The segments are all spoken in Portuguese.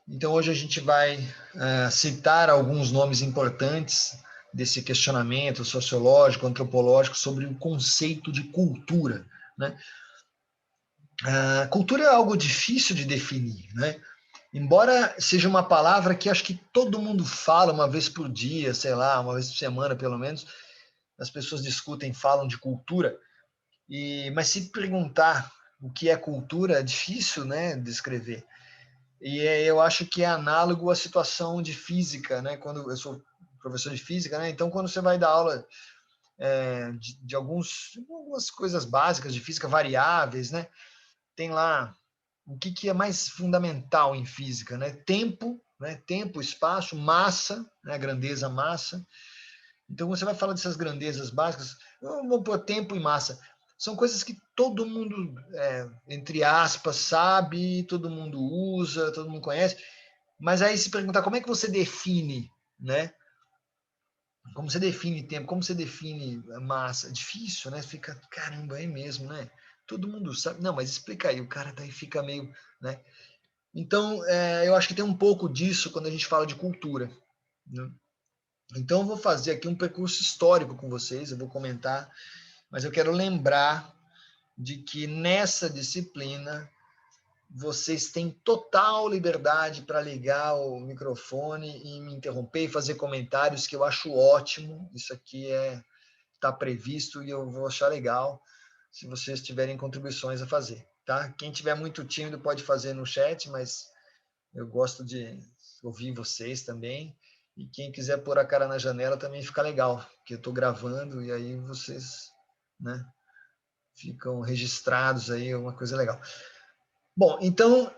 Então, hoje a gente vai citar alguns nomes importantes desse questionamento sociológico, antropológico, sobre o conceito de cultura, né? Cultura é algo difícil de definir, né? Embora seja uma palavra que acho que todo mundo fala uma vez por dia, sei lá, uma vez por semana, pelo menos, as pessoas discutem, falam de cultura, mas se perguntar o que é cultura, é difícil, né, descrever. E eu acho que é análogo à situação de física, né? Quando eu sou professor de física, né? Então, quando você vai dar aula de algumas coisas básicas de física, variáveis, né? Tem lá o que é mais fundamental em física, né? Tempo, né? Tempo, espaço, massa, né? Grandeza, massa. Então, você vai falar dessas grandezas básicas, vamos pôr tempo e massa. São coisas que todo mundo, entre aspas, sabe, todo mundo usa, todo mundo conhece. Mas aí se perguntar como é que você define, né? Como você define tempo, como você define massa? Difícil, né? Fica, caramba, é mesmo, né? Todo mundo sabe. Não, mas explica aí, o cara daí fica meio, né? Então, eu acho que tem um pouco disso quando a gente fala de cultura, né? Então, eu vou fazer aqui um percurso histórico com vocês, eu vou comentar, mas eu quero lembrar de que nessa disciplina vocês têm total liberdade para ligar o microfone e me interromper e fazer comentários, que eu acho ótimo. Isso aqui está previsto e eu vou achar legal se vocês tiverem contribuições a fazer, tá? Quem tiver muito tímido pode fazer no chat, mas eu gosto de ouvir vocês também. E quem quiser pôr a cara na janela também fica legal, porque eu estou gravando e aí vocês, né, ficam registrados aí, é uma coisa legal. Bom, então,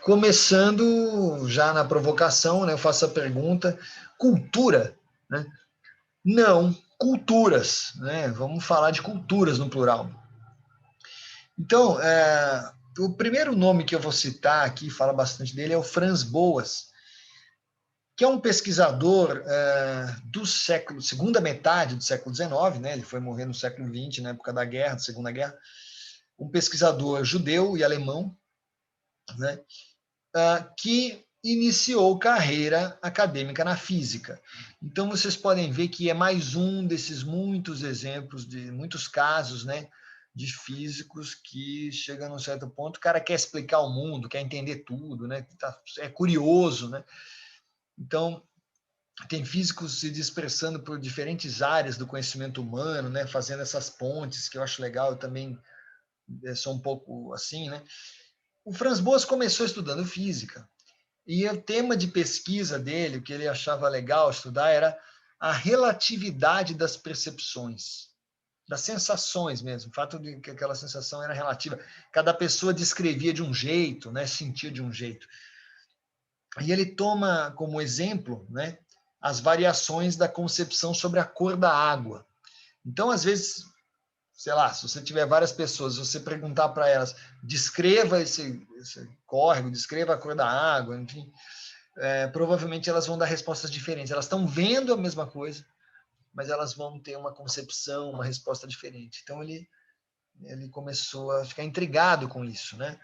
começando já na provocação, né, eu faço a pergunta: cultura, né? Não, culturas, né? Vamos falar de culturas no plural. Então, o primeiro nome que eu vou citar aqui, fala bastante dele, é o Franz Boas, que é um pesquisador do século, segunda metade do século XIX, né? Ele foi morrer no século XX, na época da guerra, da Segunda Guerra, um pesquisador judeu e alemão, né? Que iniciou carreira acadêmica na física. Então, vocês podem ver que é mais um desses muitos exemplos, de muitos casos, né, de físicos que chega num certo ponto, o cara quer explicar o mundo, quer entender tudo, né, é curioso, né? Então, tem físicos se dispersando por diferentes áreas do conhecimento humano, né, fazendo essas pontes, que eu acho legal, eu também sou um pouco assim, né? O Franz Boas começou estudando física, e o tema de pesquisa dele, o que ele achava legal estudar, era a relatividade das percepções, das sensações mesmo, o fato de que aquela sensação era relativa. Cada pessoa descrevia de um jeito, né, sentia de um jeito. E ele toma como exemplo, né, as variações da concepção sobre a cor da água. Então, às vezes, sei lá, se você tiver várias pessoas, você perguntar para elas, descreva esse córrego, descreva a cor da água, enfim, provavelmente elas vão dar respostas diferentes. Elas estão vendo a mesma coisa, mas elas vão ter uma concepção, uma resposta diferente. Então, ele começou a ficar intrigado com isso, né?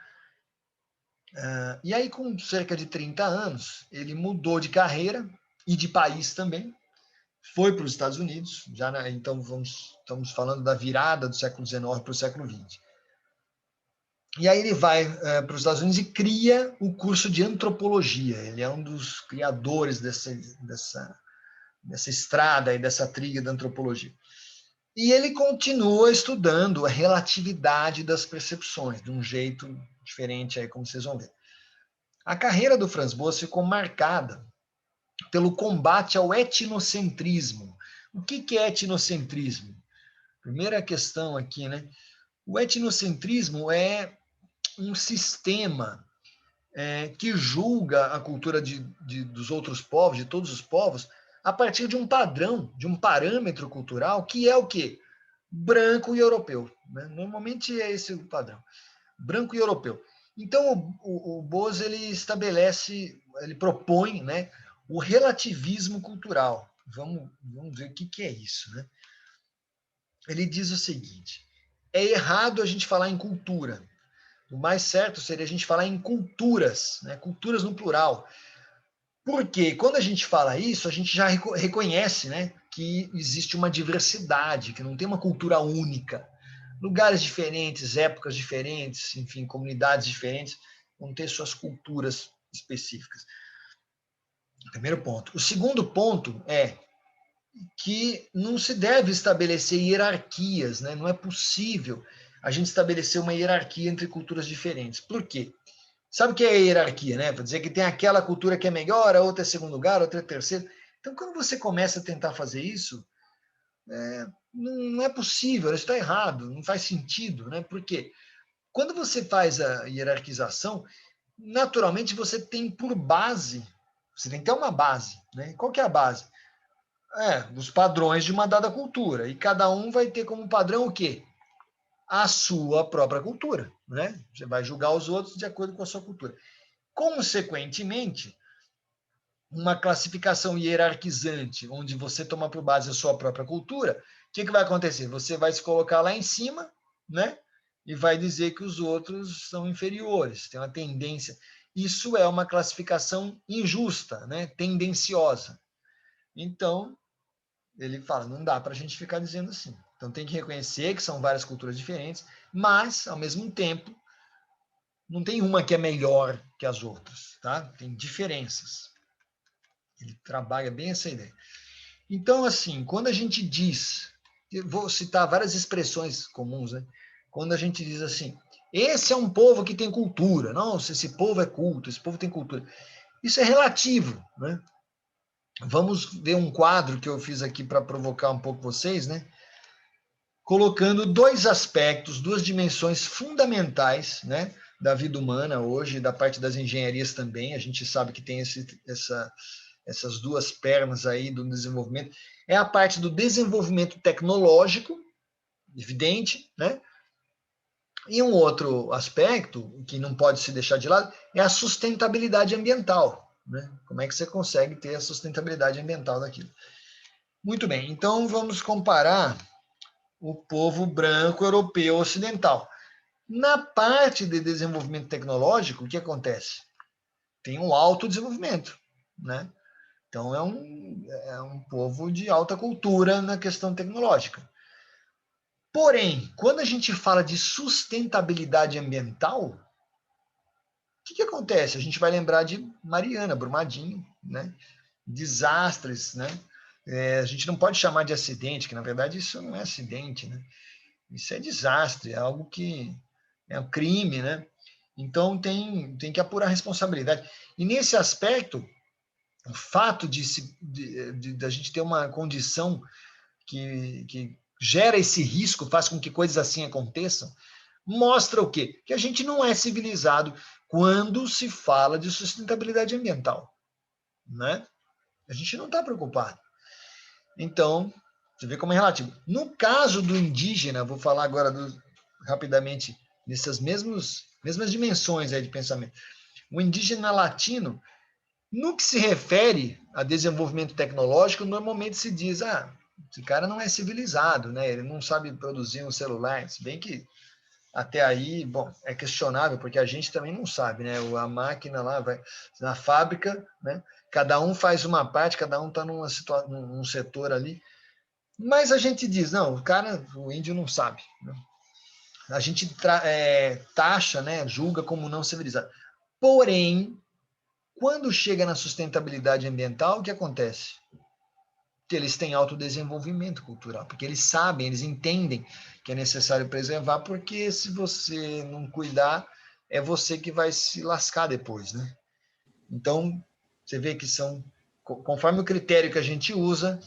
E aí, com cerca de 30 anos, ele mudou de carreira e de país também, foi para os Estados Unidos, então estamos falando da virada do século XIX para o século XX. E aí ele vai para os Estados Unidos e cria o curso de antropologia. Ele é um dos criadores dessa estrada e dessa trilha da antropologia. E ele continua estudando a relatividade das percepções, de um jeito diferente, aí, como vocês vão ver. A carreira do Franz Boas ficou marcada pelo combate ao etnocentrismo. O que é etnocentrismo? Primeira questão aqui, né? O etnocentrismo é um sistema que julga a cultura dos outros povos, de todos os povos, a partir de um padrão, de um parâmetro cultural, que é o quê? Branco e europeu. Né? Normalmente é esse o padrão. Branco e europeu. Então, o Boas, ele estabelece, ele propõe, né, o relativismo cultural. Vamos ver o que é isso. Né? Ele diz o seguinte: é errado a gente falar em cultura, O mais certo seria a gente falar em culturas, né? Culturas no plural. Porque quando a gente fala isso, a gente já reconhece, né, que existe uma diversidade, que não tem uma cultura única. Lugares diferentes, épocas diferentes, enfim, comunidades diferentes, vão ter suas culturas específicas. Primeiro ponto. O segundo ponto é que não se deve estabelecer hierarquias, né? Não é possível a gente estabelecer uma hierarquia entre culturas diferentes. Por quê? Sabe o que é a hierarquia, né? Para dizer que tem aquela cultura que é melhor, a outra é segundo lugar, a outra é terceiro. Então, quando você começa a tentar fazer isso, não é possível, isso está errado, não faz sentido, né? Porque quando você faz a hierarquização, naturalmente você tem por base, você tem que ter uma base, né? Qual que é a base? Os padrões de uma dada cultura. E cada um vai ter como padrão o quê? A sua própria cultura, né? Você vai julgar os outros de acordo com a sua cultura. Consequentemente, uma classificação hierarquizante, onde você toma por base a sua própria cultura, o que vai acontecer? Você vai se colocar lá em cima, né? E vai dizer que os outros são inferiores, tem uma tendência. Isso é uma classificação injusta, né? Tendenciosa. Então, ele fala, não dá para a gente ficar dizendo assim. Então, tem que reconhecer que são várias culturas diferentes, mas, ao mesmo tempo, não tem uma que é melhor que as outras, tá? Tem diferenças. Ele trabalha bem essa ideia. Então, assim, quando a gente diz, eu vou citar várias expressões comuns, né? Quando a gente diz assim, esse é um povo que tem cultura, nossa, esse povo é culto, esse povo tem cultura. Isso é relativo, né? Vamos ver um quadro que eu fiz aqui para provocar um pouco vocês, né? Colocando dois aspectos, duas dimensões fundamentais, né, da vida humana hoje, da parte das engenharias também. A gente sabe que tem essas duas pernas aí do desenvolvimento. É a parte do desenvolvimento tecnológico, evidente, né? E um outro aspecto que não pode se deixar de lado é a sustentabilidade ambiental, né? Como é que você consegue ter a sustentabilidade ambiental daquilo? Muito bem, então vamos comparar o povo branco europeu ocidental. Na parte de desenvolvimento tecnológico, o que acontece? Tem um alto desenvolvimento, né? Então é um povo de alta cultura na questão tecnológica. Porém, quando a gente fala de sustentabilidade ambiental, o que acontece? A gente vai lembrar de Mariana, Brumadinho, né? Desastres, né? A gente não pode chamar de acidente, que na verdade isso não é acidente, né? Isso é desastre, é algo que é um crime, né? Então tem que apurar a responsabilidade. E nesse aspecto, o fato de a gente ter uma condição que gera esse risco, faz com que coisas assim aconteçam, mostra o quê? Que a gente não é civilizado quando se fala de sustentabilidade ambiental, né? A gente não está preocupado. Então, você vê como é relativo. No caso do indígena, vou falar agora rapidamente nessas mesmas dimensões aí de pensamento. O indígena latino, no que se refere a desenvolvimento tecnológico, normalmente se diz, esse cara não é civilizado, né? Ele não sabe produzir um celular, se bem que até aí, bom, é questionável, porque a gente também não sabe, né? A máquina lá vai na fábrica, né? Cada um faz uma parte, cada um está num setor ali, mas a gente diz, não, o índio não sabe. Né? A gente taxa, né, julga como não civilizado. Porém, quando chega na sustentabilidade ambiental, o que acontece? Que eles têm autodesenvolvimento cultural, porque eles sabem, eles entendem que é necessário preservar, porque se você não cuidar, é você que vai se lascar depois, né? Então, você vê que conforme o critério que a gente usa,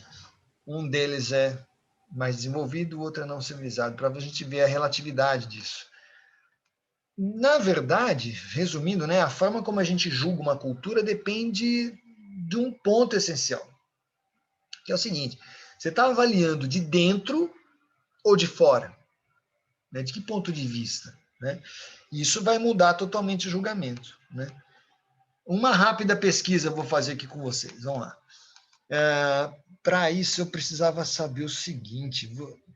um deles é mais desenvolvido, o outro é não civilizado, para a gente ver a relatividade disso. Na verdade, resumindo, né, a forma como a gente julga uma cultura depende de um ponto essencial, que é o seguinte: você está avaliando de dentro ou de fora? Né? De que ponto de vista? Né? Isso vai mudar totalmente o julgamento. Né? Uma rápida pesquisa eu vou fazer aqui com vocês. Vamos lá. Para isso, eu precisava saber o seguinte: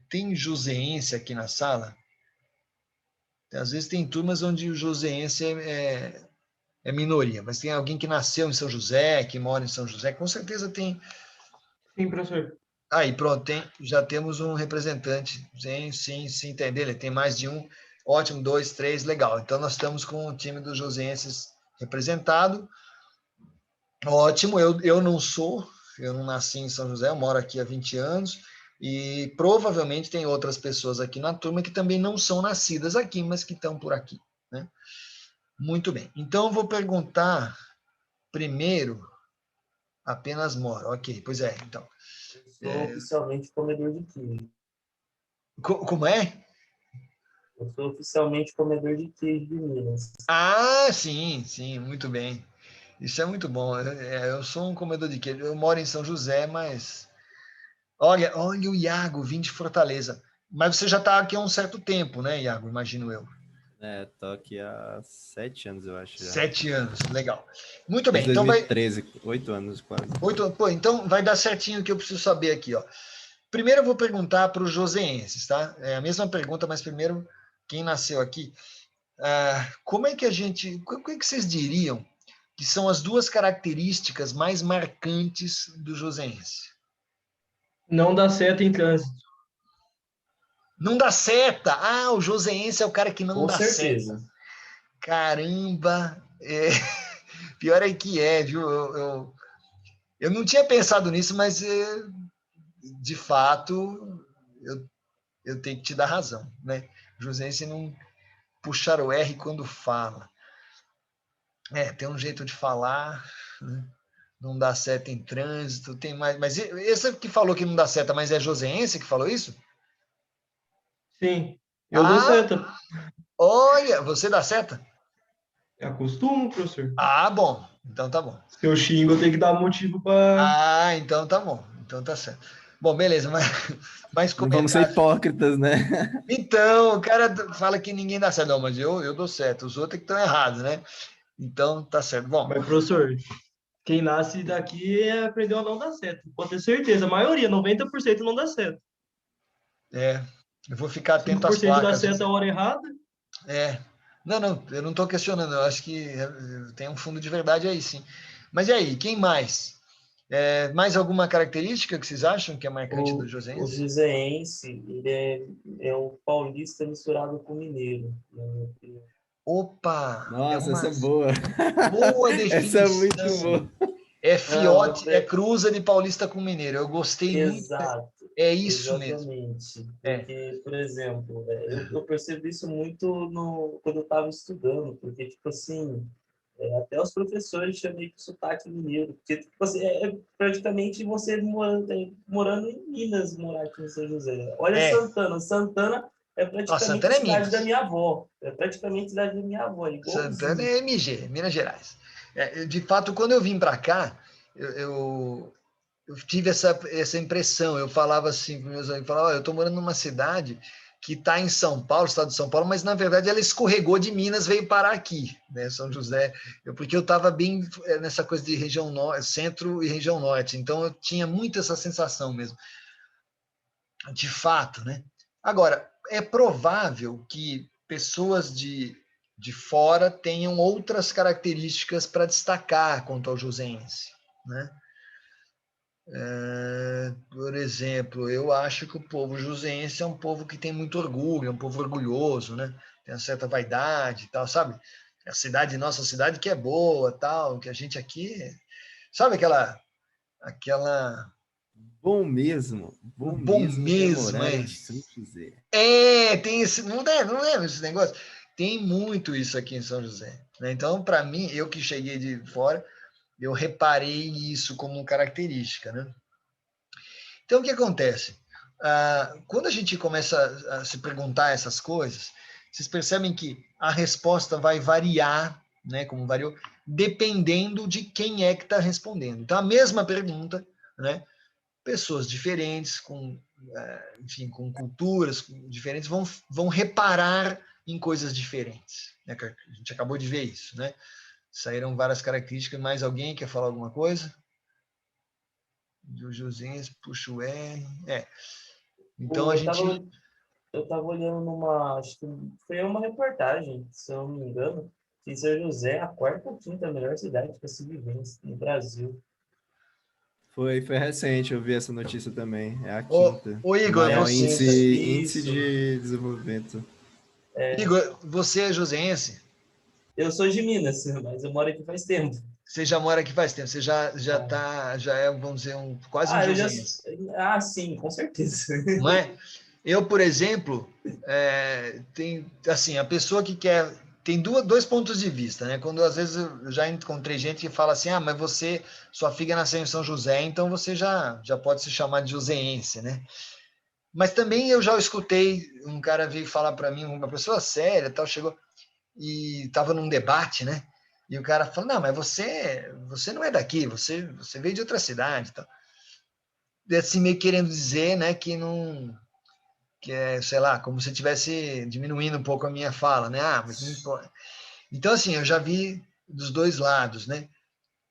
tem joseense aqui na sala? Às vezes tem turmas onde o joseense é minoria, mas tem alguém que nasceu em São José, que mora em São José, com certeza tem. Sim, professor. Aí, pronto, já temos um representante. Sim, entender. Ele tem mais de um. Ótimo, 2, 3, legal. Então, nós estamos com o time dos joseenses representado. Ótimo, eu não nasci em São José, eu moro aqui há 20 anos, e provavelmente tem outras pessoas aqui na turma que também não são nascidas aqui, mas que estão por aqui, né? Muito bem. Então, eu vou perguntar primeiro, apenas moro. Ok, pois é, então. Eu sou oficialmente comedor de queijo. Como é? Eu sou oficialmente comedor de queijo de Minas. Ah, sim, muito bem. Isso é muito bom. Eu sou um comedor de queijo. Eu moro em São José, mas olha o Iago, vim de Fortaleza. Mas você já está aqui há um certo tempo, né, Iago? Imagino eu. Tô aqui há 7 anos, eu acho. Já. 7 anos, legal. Muito bem, Desde então 2013, 8 anos quase. Então vai dar certinho o que eu preciso saber aqui, ó. Primeiro eu vou perguntar para os joseenses, tá? É a mesma pergunta, mas primeiro, quem nasceu aqui, como é que vocês diriam que são as duas características mais marcantes do joseense? Não dá seta em trânsito. Não dá seta. Ah, o joseense é o cara que não Com dá certeza. seta. Caramba. Pior é que viu? Eu não tinha pensado nisso, mas de fato eu tenho que te dar razão, né? O joseense não puxar o R quando fala. Tem um jeito de falar, né? Não dá seta em trânsito, tem mais. Mas esse que falou que não dá seta, mas é joseense que falou isso? Sim, eu dou seta. Olha, você dá seta? É costume, professor. Ah, bom. Então tá bom. Se eu xingo, eu tenho que dar motivo para. Ah, então tá bom. Então tá certo. Bom, beleza, mas mais Não vamos ser comentários. hipócritas, né? Então, o cara fala que ninguém dá certo. Não, mas eu dou certo. Os outros é que estão errados, né? Então tá certo. Bom, Mas, professor, quem nasce daqui aprendeu a não dar seta. Pode ter certeza. A maioria, 90% não dá seta. eu vou ficar atento às 5% dá placas. seta a hora errada. Não, eu não estou questionando. Eu acho que tem um fundo de verdade aí, sim. Mas e aí, quem mais? Mais alguma característica que vocês acham que é marcante do O joseense? joseense, ele é o paulista misturado com o mineiro, na minha opinião. Opa, é Nossa, uma essa é boa. boa Essa é muito definição. boa. É Não, fiote, é cruza de paulista com mineiro. Eu gostei muito. exato, É isso mesmo. exatamente. É. Porque, por exemplo, eu percebo isso muito quando eu estava estudando, porque, tipo assim, até os professores chamam de sotaque mineiro, porque tipo assim, praticamente você morando em Minas, morar aqui em São José. Olha É. Santana é Nossa, praticamente a Santana é cidade da Minas. minha avó. É praticamente a cidade da minha avó, Santana igualzinho. é MG, Minas Gerais. De fato, quando eu vim para cá, eu tive essa impressão. Eu falava assim para meus amigos, eu estou morando numa cidade que está em São Paulo, estado de São Paulo, mas na verdade ela escorregou de Minas, veio parar aqui, né, São José. Porque eu estava bem nessa coisa de região norte, centro e região norte, então eu tinha muito essa sensação mesmo, de fato, né? Agora, é provável que pessoas de fora tenham outras características para destacar quanto ao joseense, né? Por exemplo, eu acho que o povo joseense é um povo que tem muito orgulho, é um povo orgulhoso, né? Tem uma certa vaidade e tal, sabe? Nossa cidade que é boa, tal, que a gente aqui, sabe aquela Bom bom mesmo é mesmo, morar em São José. Tem esse, não é esse negócio. Tem muito isso aqui em São José, né? Então, para mim, eu que cheguei de fora, eu reparei isso como característica, né? Então, o que acontece? Quando a gente começa a se perguntar essas coisas, vocês percebem que a resposta vai variar, né, como variou, dependendo de quem é que está respondendo. Então, a mesma pergunta, né, pessoas diferentes, enfim, com culturas diferentes, vão reparar em coisas diferentes. Né? A gente acabou de ver isso, né? Saíram várias características. Mais alguém quer falar alguma coisa? Josinhas, puxa o R. Então a Eu gente. estava Eu tava olhando acho que foi uma reportagem, se eu não me engano, que São José é a quarta ou quinta melhor cidade para se viver no Brasil. Foi recente, eu vi essa notícia também. É a Ô, quinta. ô O Igor, maior você, índice Isso. de desenvolvimento. Igor, você é joseense? Eu sou de Minas, mas eu moro aqui faz tempo. Você já mora aqui faz tempo, você já é, vamos dizer, quase um Ah, eu já. joseense, Ah, sim, com certeza. não é? Eu, por exemplo, tem, assim, a pessoa que quer, tem dois pontos de vista, né? Quando às vezes eu já encontrei gente que fala assim, mas sua filha nasceu em São José, então você já pode se chamar de joseense, né? Mas também eu já escutei um cara vir falar para mim, uma pessoa séria, tal, chegou e estava num debate, né? E o cara falou, não, mas você não é daqui, você veio de outra cidade, tal. E assim meio querendo dizer, né, que não, que é, sei lá, como se estivesse diminuindo um pouco a minha fala, né? Mas não importa. Então assim, eu já vi dos dois lados, né?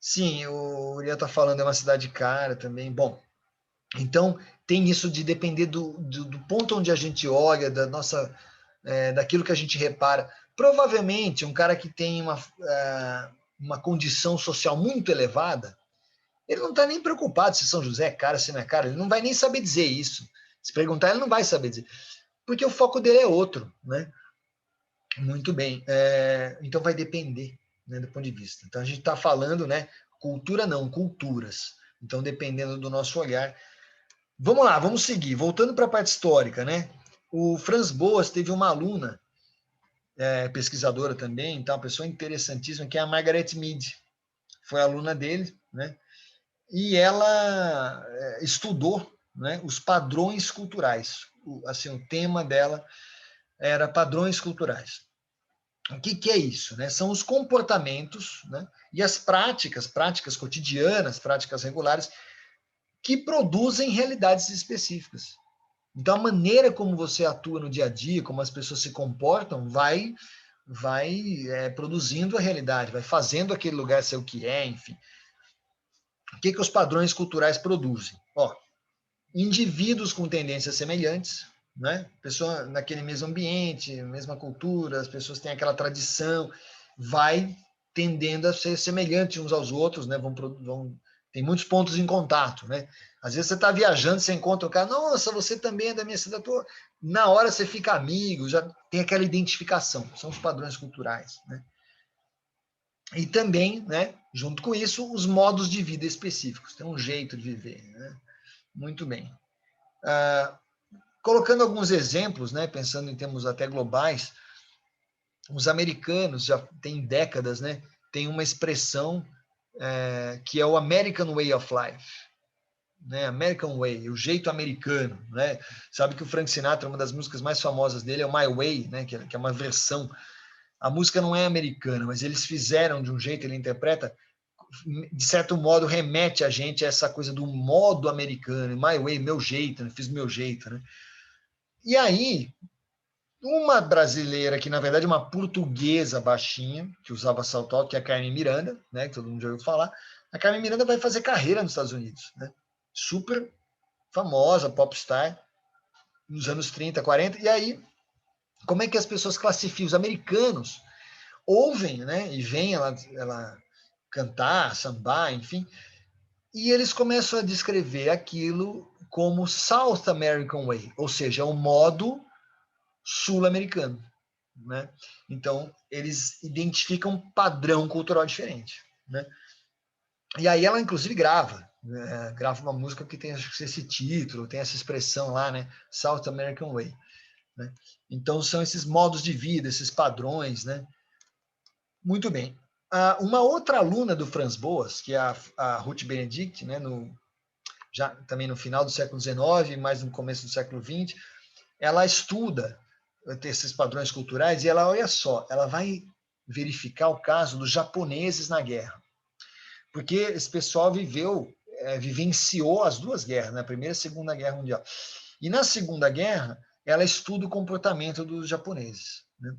Sim, o Uriel está falando, é uma cidade cara também. Bom, então tem isso de depender do ponto onde a gente olha, da nossa, daquilo que a gente repara. Provavelmente um cara que tem uma condição social muito elevada, ele não está nem preocupado se São José é caro, se não é caro, ele não vai nem saber dizer isso. Se perguntar, ele não vai saber dizer, porque o foco dele é outro, né? Muito bem. Então vai depender, né, do ponto de vista. Então a gente está falando, né? Cultura não, culturas. Então, dependendo do nosso olhar. Vamos lá, vamos seguir. Voltando para a parte histórica, né? O Franz Boas teve uma aluna, pesquisadora também, então, uma pessoa interessantíssima, que é a Margaret Mead. Foi aluna dele, né? E ela estudou, né, os padrões culturais. Assim, o tema dela era padrões culturais. O que é isso? Né? São os comportamentos, né, e as práticas cotidianas, práticas regulares, que produzem realidades específicas. Então, a maneira como você atua no dia a dia, como as pessoas se comportam, vai produzindo a realidade, vai fazendo aquele lugar ser o que é, enfim. O que os padrões culturais produzem? Indivíduos com tendências semelhantes, né? Pessoa naquele mesmo ambiente, mesma cultura, as pessoas têm aquela tradição, vai tendendo a ser semelhante uns aos outros, né? Tem muitos pontos em contato, né? Às vezes você está viajando, você encontra um cara, nossa, você também é da minha cidade. Na hora você fica amigo, já tem aquela identificação, são os padrões culturais, né? E também, né, junto com isso, os modos de vida específicos, tem um jeito de viver, né? Muito bem. Colocando alguns exemplos, né, pensando em termos até globais, os americanos já têm décadas, né, tem uma expressão que é o American Way of Life, né, American Way, o jeito americano, né? Sabe que o Frank Sinatra, uma das músicas mais famosas dele é o My Way, né, que é uma versão. A música não é americana, mas eles fizeram de um jeito, ele interpreta, de certo modo remete a gente a essa coisa do modo americano, My Way, meu jeito, né, fiz meu jeito, né? E aí, uma brasileira, que na verdade é uma portuguesa baixinha, que usava salto alto, que é a Carmen Miranda, né, que todo mundo já ouviu falar. A Carmen Miranda vai fazer carreira nos Estados Unidos, né? Super famosa, popstar, nos anos 30, 40. E aí, como é que as pessoas classificam? Os americanos ouvem, né, e veem ela cantar, sambar, enfim, e eles começam a descrever aquilo como South American Way, ou seja, o modo sul-americano, né? Então, eles identificam um padrão cultural diferente, né? E aí ela, inclusive, grava uma música que tem esse título, tem essa expressão lá, né? South American Way, né? Então, são esses modos de vida, esses padrões, né? Muito bem. Uma outra aluna do Franz Boas, que é a Ruth Benedict, né? Já também no final do século XIX, mais no começo do século XX, ela estuda esses padrões culturais e ela, olha só, ela vai verificar o caso dos japoneses na guerra. Porque esse pessoal vivenciou as duas guerras, né? A Primeira e a Segunda Guerra Mundial. E na Segunda Guerra, ela estuda o comportamento dos japoneses, né?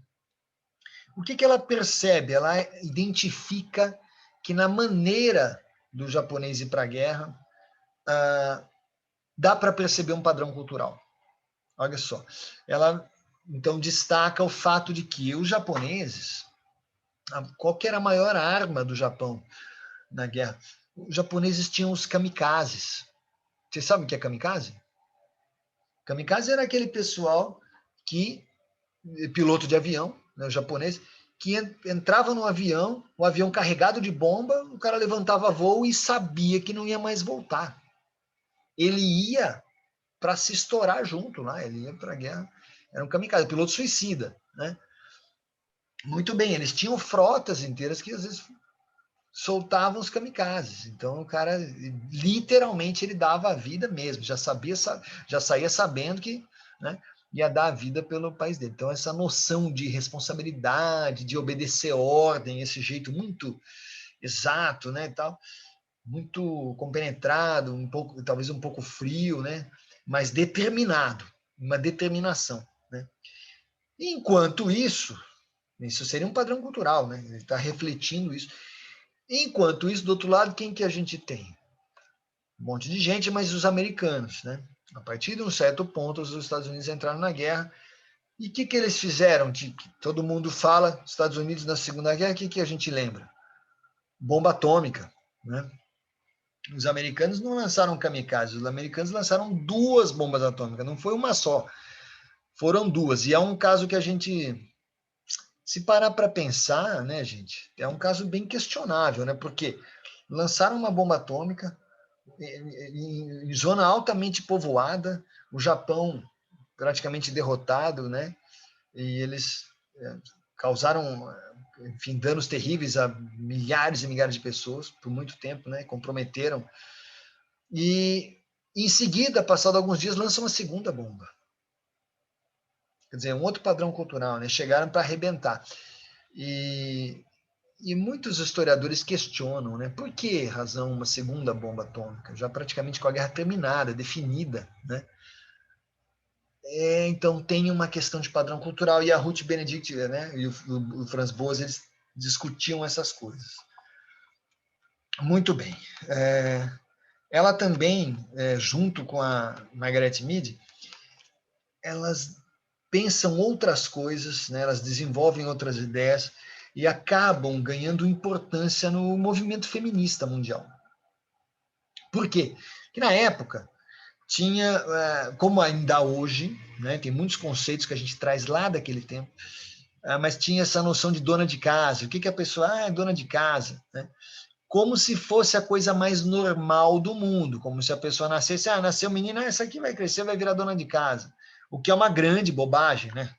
O que ela percebe? Ela identifica que na maneira do japonês ir para a guerra, dá para perceber um padrão cultural. Olha só, ela então destaca o fato de que os japoneses, qual que era a maior arma do Japão na guerra? Os japoneses tinham os kamikazes. Vocês sabem o que é kamikaze? Kamikaze era aquele pessoal que, piloto de avião, né, o japonês, que entrava no avião, o avião carregado de bomba, o cara levantava voo e sabia que não ia mais voltar. Ele ia para se estourar junto lá, ele ia para a guerra. Era um kamikaze, piloto suicida, né? Muito bem, eles tinham frotas inteiras que às vezes soltavam os kamikazes. Então o cara literalmente ele dava a vida mesmo, já saía sabendo que, né, ia dar a vida pelo país dele. Então essa noção de responsabilidade, de obedecer ordem, esse jeito muito exato, né, tal, muito compenetrado, um pouco, talvez um pouco frio, né, mas determinado, uma determinação, né? Enquanto isso seria um padrão cultural, né? Ele está refletindo isso. Enquanto isso, do outro lado, quem que a gente tem? Um monte de gente, mas os americanos, né? A partir de um certo ponto, os Estados Unidos entraram na guerra. E o que eles fizeram? Todo mundo fala, Estados Unidos na Segunda Guerra, o que a gente lembra? Bomba atômica, né? Os americanos não lançaram kamikazes, os americanos lançaram 2 bombas atômicas, não foi uma só, foram 2. E é um caso que a gente, se parar para pensar, né, gente, é um caso bem questionável, né? Porque lançaram uma bomba atômica em zona altamente povoada, o Japão praticamente derrotado, né? E eles causaram, enfim, danos terríveis a milhares e milhares de pessoas por muito tempo, né? Comprometeram. E em seguida, passado alguns dias, lançam uma segunda bomba. Quer dizer, um outro padrão cultural, né? Chegaram para arrebentar. E muitos historiadores questionam, né? Por que razão uma segunda bomba atômica? Já praticamente com a guerra terminada, definida, né? Então tem uma questão de padrão cultural, e a Ruth Benedict, né, e o Franz Boas, eles discutiam essas coisas. Muito bem. Ela também, junto com a Margaret Mead, elas pensam outras coisas, né, elas desenvolvem outras ideias e acabam ganhando importância no movimento feminista mundial. Por quê? Porque na época tinha, como ainda hoje, né, tem muitos conceitos que a gente traz lá daquele tempo, mas tinha essa noção de dona de casa. O que a pessoa é dona de casa, né? Como se fosse a coisa mais normal do mundo, como se a pessoa nascesse, nasceu menina, essa aqui vai crescer, vai virar dona de casa, o que é uma grande bobagem, né?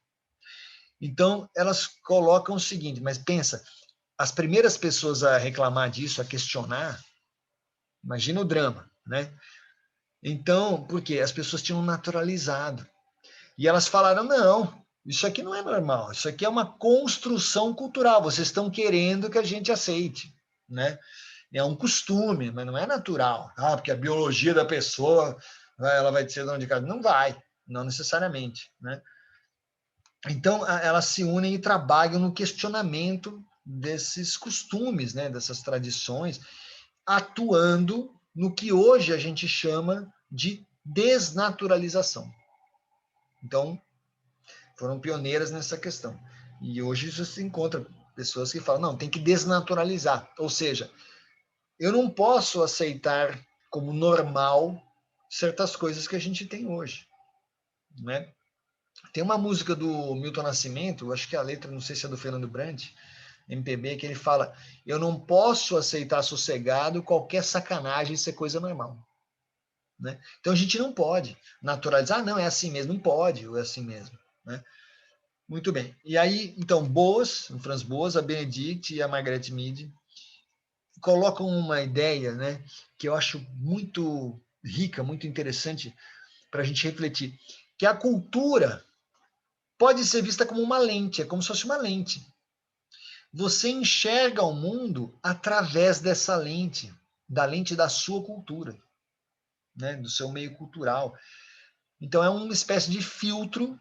Então, elas colocam o seguinte, mas pensa, as primeiras pessoas a reclamar disso, a questionar, imagina o drama, né? Então, por quê? As pessoas tinham naturalizado. E elas falaram, não, isso aqui não é normal, isso aqui é uma construção cultural, vocês estão querendo que a gente aceite, né? É um costume, mas não é natural. Porque a biologia da pessoa, ela vai ser dona de casa. Não vai, não necessariamente, né? Então, elas se unem e trabalham no questionamento desses costumes, né, dessas tradições, atuando no que hoje a gente chama de desnaturalização. Então, foram pioneiras nessa questão. E hoje você encontra pessoas que falam, não, tem que desnaturalizar. Ou seja, eu não posso aceitar como normal certas coisas que a gente tem hoje, né? Tem uma música do Milton Nascimento, acho que a letra, não sei se é do Fernando Brant, MPB, que ele fala, eu não posso aceitar sossegado qualquer sacanagem ser coisa normal. Né? Então a gente não pode naturalizar, não, é assim mesmo, não pode, ou é assim mesmo. Né? Muito bem. E aí, então, Boas, o Franz Boas, a Benedict e a Margaret Mead colocam uma ideia, né, que eu acho muito rica, muito interessante para a gente refletir, que a cultura pode ser vista como uma lente, é como se fosse uma lente. Você enxerga o mundo através dessa lente, da lente da sua cultura, né, do seu meio cultural. Então é uma espécie de filtro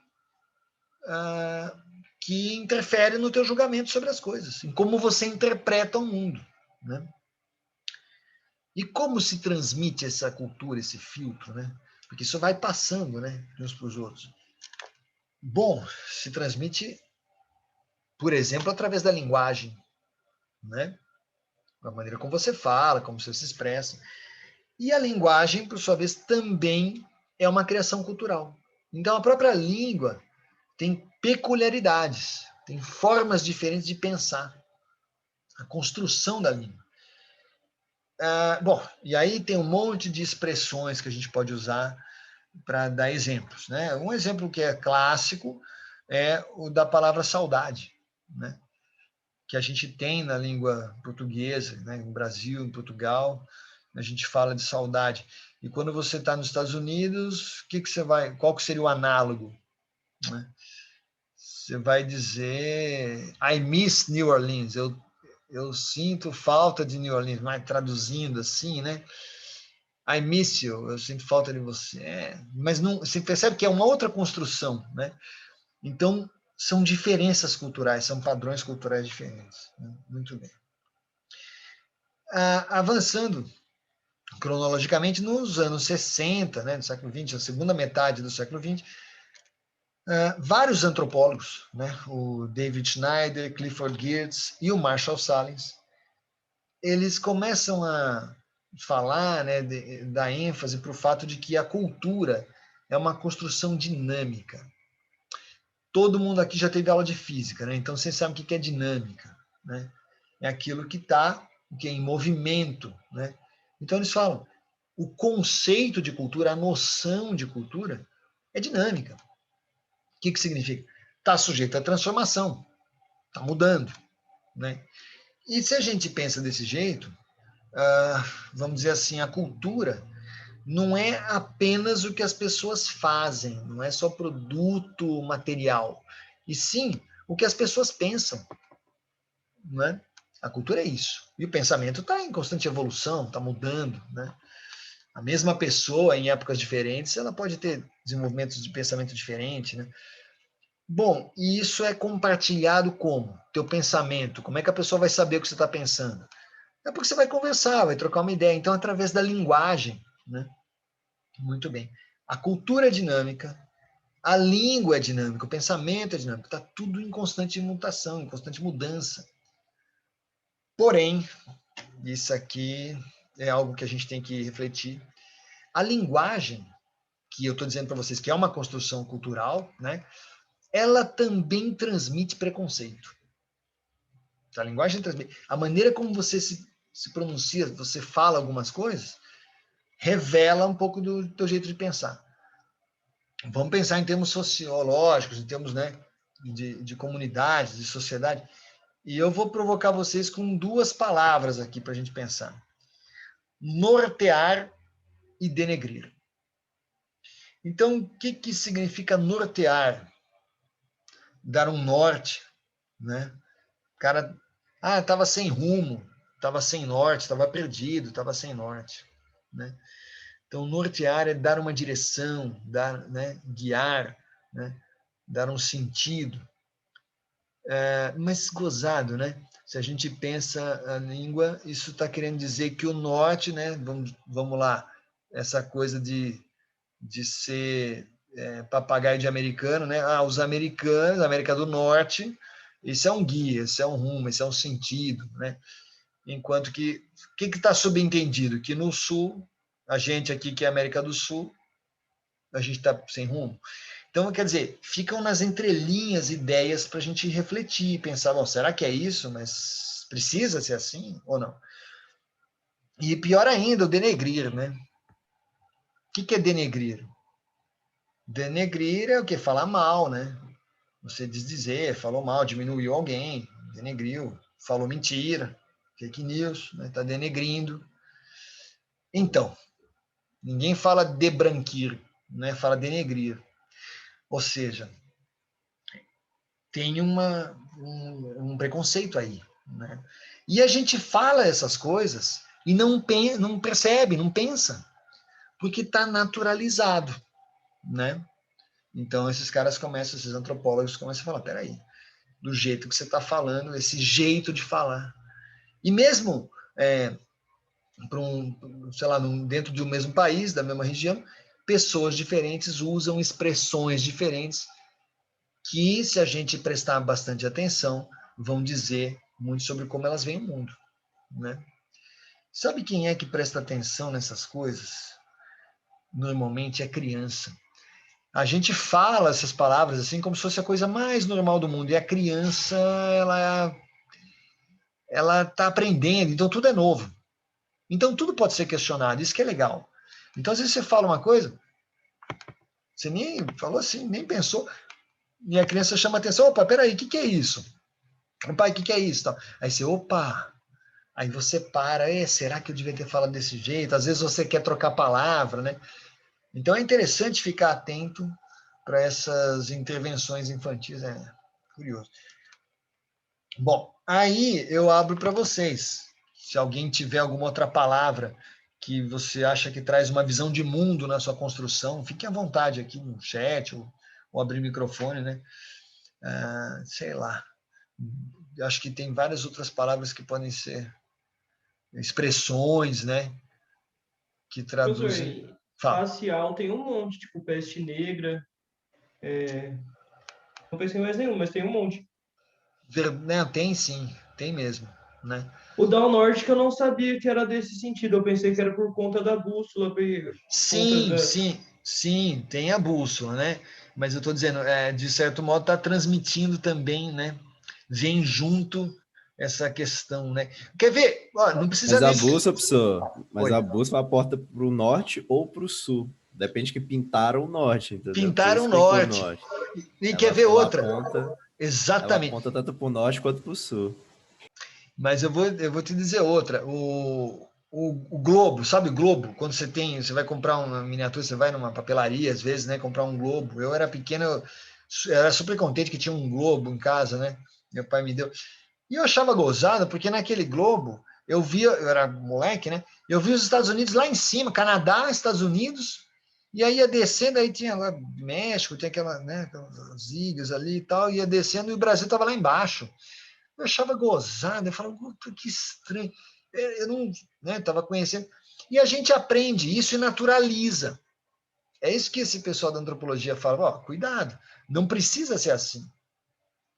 que interfere no teu julgamento sobre as coisas, em como você interpreta o mundo, né? E como se transmite essa cultura, esse filtro, né? Porque isso vai passando, né, de uns para os outros. Bom, se transmite, por exemplo, através da linguagem, né? Da maneira como você fala, como você se expressa. E a linguagem, por sua vez, também é uma criação cultural. Então, a própria língua tem peculiaridades, tem formas diferentes de pensar. A construção da língua. Bom, e aí tem um monte de expressões que a gente pode usar para dar exemplos, né? Um exemplo que é clássico é o da palavra saudade, né? Que a gente tem na língua portuguesa, né? No Brasil, em Portugal, a gente fala de saudade. E quando você está nos Estados Unidos, qual que seria o análogo, né? Você vai dizer I miss New Orleans, eu sinto falta de New Orleans, mas traduzindo assim, né? I miss you, eu sinto falta de você. Mas não, você percebe que é uma outra construção, né? Então, são diferenças culturais, são padrões culturais diferentes. Né? Muito bem. Avançando cronologicamente, nos anos 60, né, do século XX, a segunda metade do século XX, vários antropólogos, né, o David Schneider, Clifford Geertz e o Marshall Sahlins, eles começam a falar, né, dar ênfase para o fato de que a cultura é uma construção dinâmica. Todo mundo aqui já teve aula de física, né? Então vocês sabem o que é dinâmica, né? É aquilo que está em movimento, né? Então eles falam, o conceito de cultura, a noção de cultura é dinâmica. O que significa? Está sujeito à transformação, está mudando, né? E se a gente pensa desse jeito, vamos dizer assim, a cultura não é apenas o que as pessoas fazem, não é só produto material, e sim o que as pessoas pensam, né? A cultura é isso. E o pensamento está em constante evolução, está mudando, né? A mesma pessoa, em épocas diferentes, ela pode ter desenvolvimentos de pensamento diferente, né? Bom, e isso é compartilhado como? Teu pensamento. Como é que a pessoa vai saber o que você está pensando? É porque você vai conversar, vai trocar uma ideia. Então, através da linguagem, né? Muito bem. A cultura é dinâmica, a língua é dinâmica, o pensamento é dinâmico, está tudo em constante mutação, em constante mudança. Porém, isso aqui é algo que a gente tem que refletir. A linguagem, que eu estou dizendo para vocês que é uma construção cultural, né? Ela também transmite preconceito. A linguagem transmite. A maneira como você se pronuncia, você fala algumas coisas, revela um pouco do teu jeito de pensar. Vamos pensar em termos sociológicos, em termos, né, de comunidades, de sociedade. E eu vou provocar vocês com duas palavras aqui para a gente pensar. Nortear e denegrir. Então, o que significa nortear? Dar um norte, né? O cara, estava sem rumo, estava sem norte, estava perdido, estava sem norte, né? Então, nortear é dar uma direção, né, guiar, né, dar um sentido. Mas gozado, né? Se a gente pensa a língua, isso está querendo dizer que o norte, né? Vamos lá, essa coisa de ser papagaio de americano, né? Os americanos, América do Norte, isso é um guia, isso é um rumo, isso é um sentido, né? Enquanto que, o que está subentendido? Que no Sul, a gente aqui que é América do Sul, a gente está sem rumo. Então, quer dizer, ficam nas entrelinhas ideias para a gente refletir, pensar, bom, será que é isso? Mas precisa ser assim ou não? E pior ainda, o denegrir, né? O que é denegrir? Denegrir é o que? Falar mal, né? Você desdizer, falou mal, diminuiu alguém, denegriu, falou mentira, fake news, né? Tá denegrindo. Então, ninguém fala debranquir, né? Fala denegrir. Ou seja, tem um preconceito aí, né? E a gente fala essas coisas e não percebe, não pensa, porque está naturalizado, né? Então esses caras começam, esses antropólogos começam a falar, peraí, do jeito que você está falando, esse jeito de falar. E mesmo sei lá, dentro de um mesmo país, da mesma região, pessoas diferentes usam expressões diferentes que, se a gente prestar bastante atenção, vão dizer muito sobre como elas veem o mundo, né? Sabe quem é que presta atenção nessas coisas? Normalmente é criança. A gente fala essas palavras assim como se fosse a coisa mais normal do mundo, e a criança, ela está aprendendo, então tudo é novo. Então tudo pode ser questionado, isso que é legal. Então às vezes você fala uma coisa, você nem falou assim, nem pensou, e a criança chama atenção, opa, peraí, o que é isso? Pai, o que é isso? Aí você, opa, aí você para, será que eu devia ter falado desse jeito? Às vezes você quer trocar palavra, né? Então é interessante ficar atento para essas intervenções infantis, é curioso. Bom, aí eu abro para vocês. Se alguém tiver alguma outra palavra que você acha que traz uma visão de mundo na sua construção, fique à vontade aqui no chat ou abrir o microfone, né? Sei lá. Eu acho que tem várias outras palavras que podem ser expressões, né? Que traduzem. Professor, Fala. racial tem um monte, tipo peste negra. Não pensei em mais nenhum, mas tem um monte. Não, tem sim, tem mesmo, né? O Down Norte que eu não sabia que era desse sentido. Eu pensei que era por conta da bússola, por conta Sim, da... sim, sim, tem a bússola, né? Mas eu estou dizendo, de certo modo, está transmitindo também, né? Vem junto essa questão, né? Quer ver? Ó, não precisa Mas a nem. bússola, professor, mas Oi. a bússola aporta para o norte ou para o sul. Depende que pintaram o norte, entendeu? Por Pintaram isso o que clicou norte. norte. E quer Ela, ver ela outra? aponta, ela Exatamente. aponta tanto para o norte quanto para o sul. Mas eu vou te dizer outra. O Globo, sabe o Globo? Quando você vai comprar uma miniatura, você vai numa papelaria, às vezes, né? Comprar um Globo. Eu era pequeno, eu era super contente que tinha um Globo em casa, né? Meu pai me deu. E eu achava gozado, porque naquele Globo, eu era moleque, né? Eu via os Estados Unidos lá em cima, Canadá, Estados Unidos, e aí ia descendo, aí tinha lá México, tinha aquelas ilhas ali e tal, ia descendo e o Brasil estava lá embaixo. Eu achava gozado, eu falava, que estranho. Eu não, né, estava conhecendo. E a gente aprende isso e naturaliza. É isso que esse pessoal da antropologia fala, ó, cuidado, não precisa ser assim.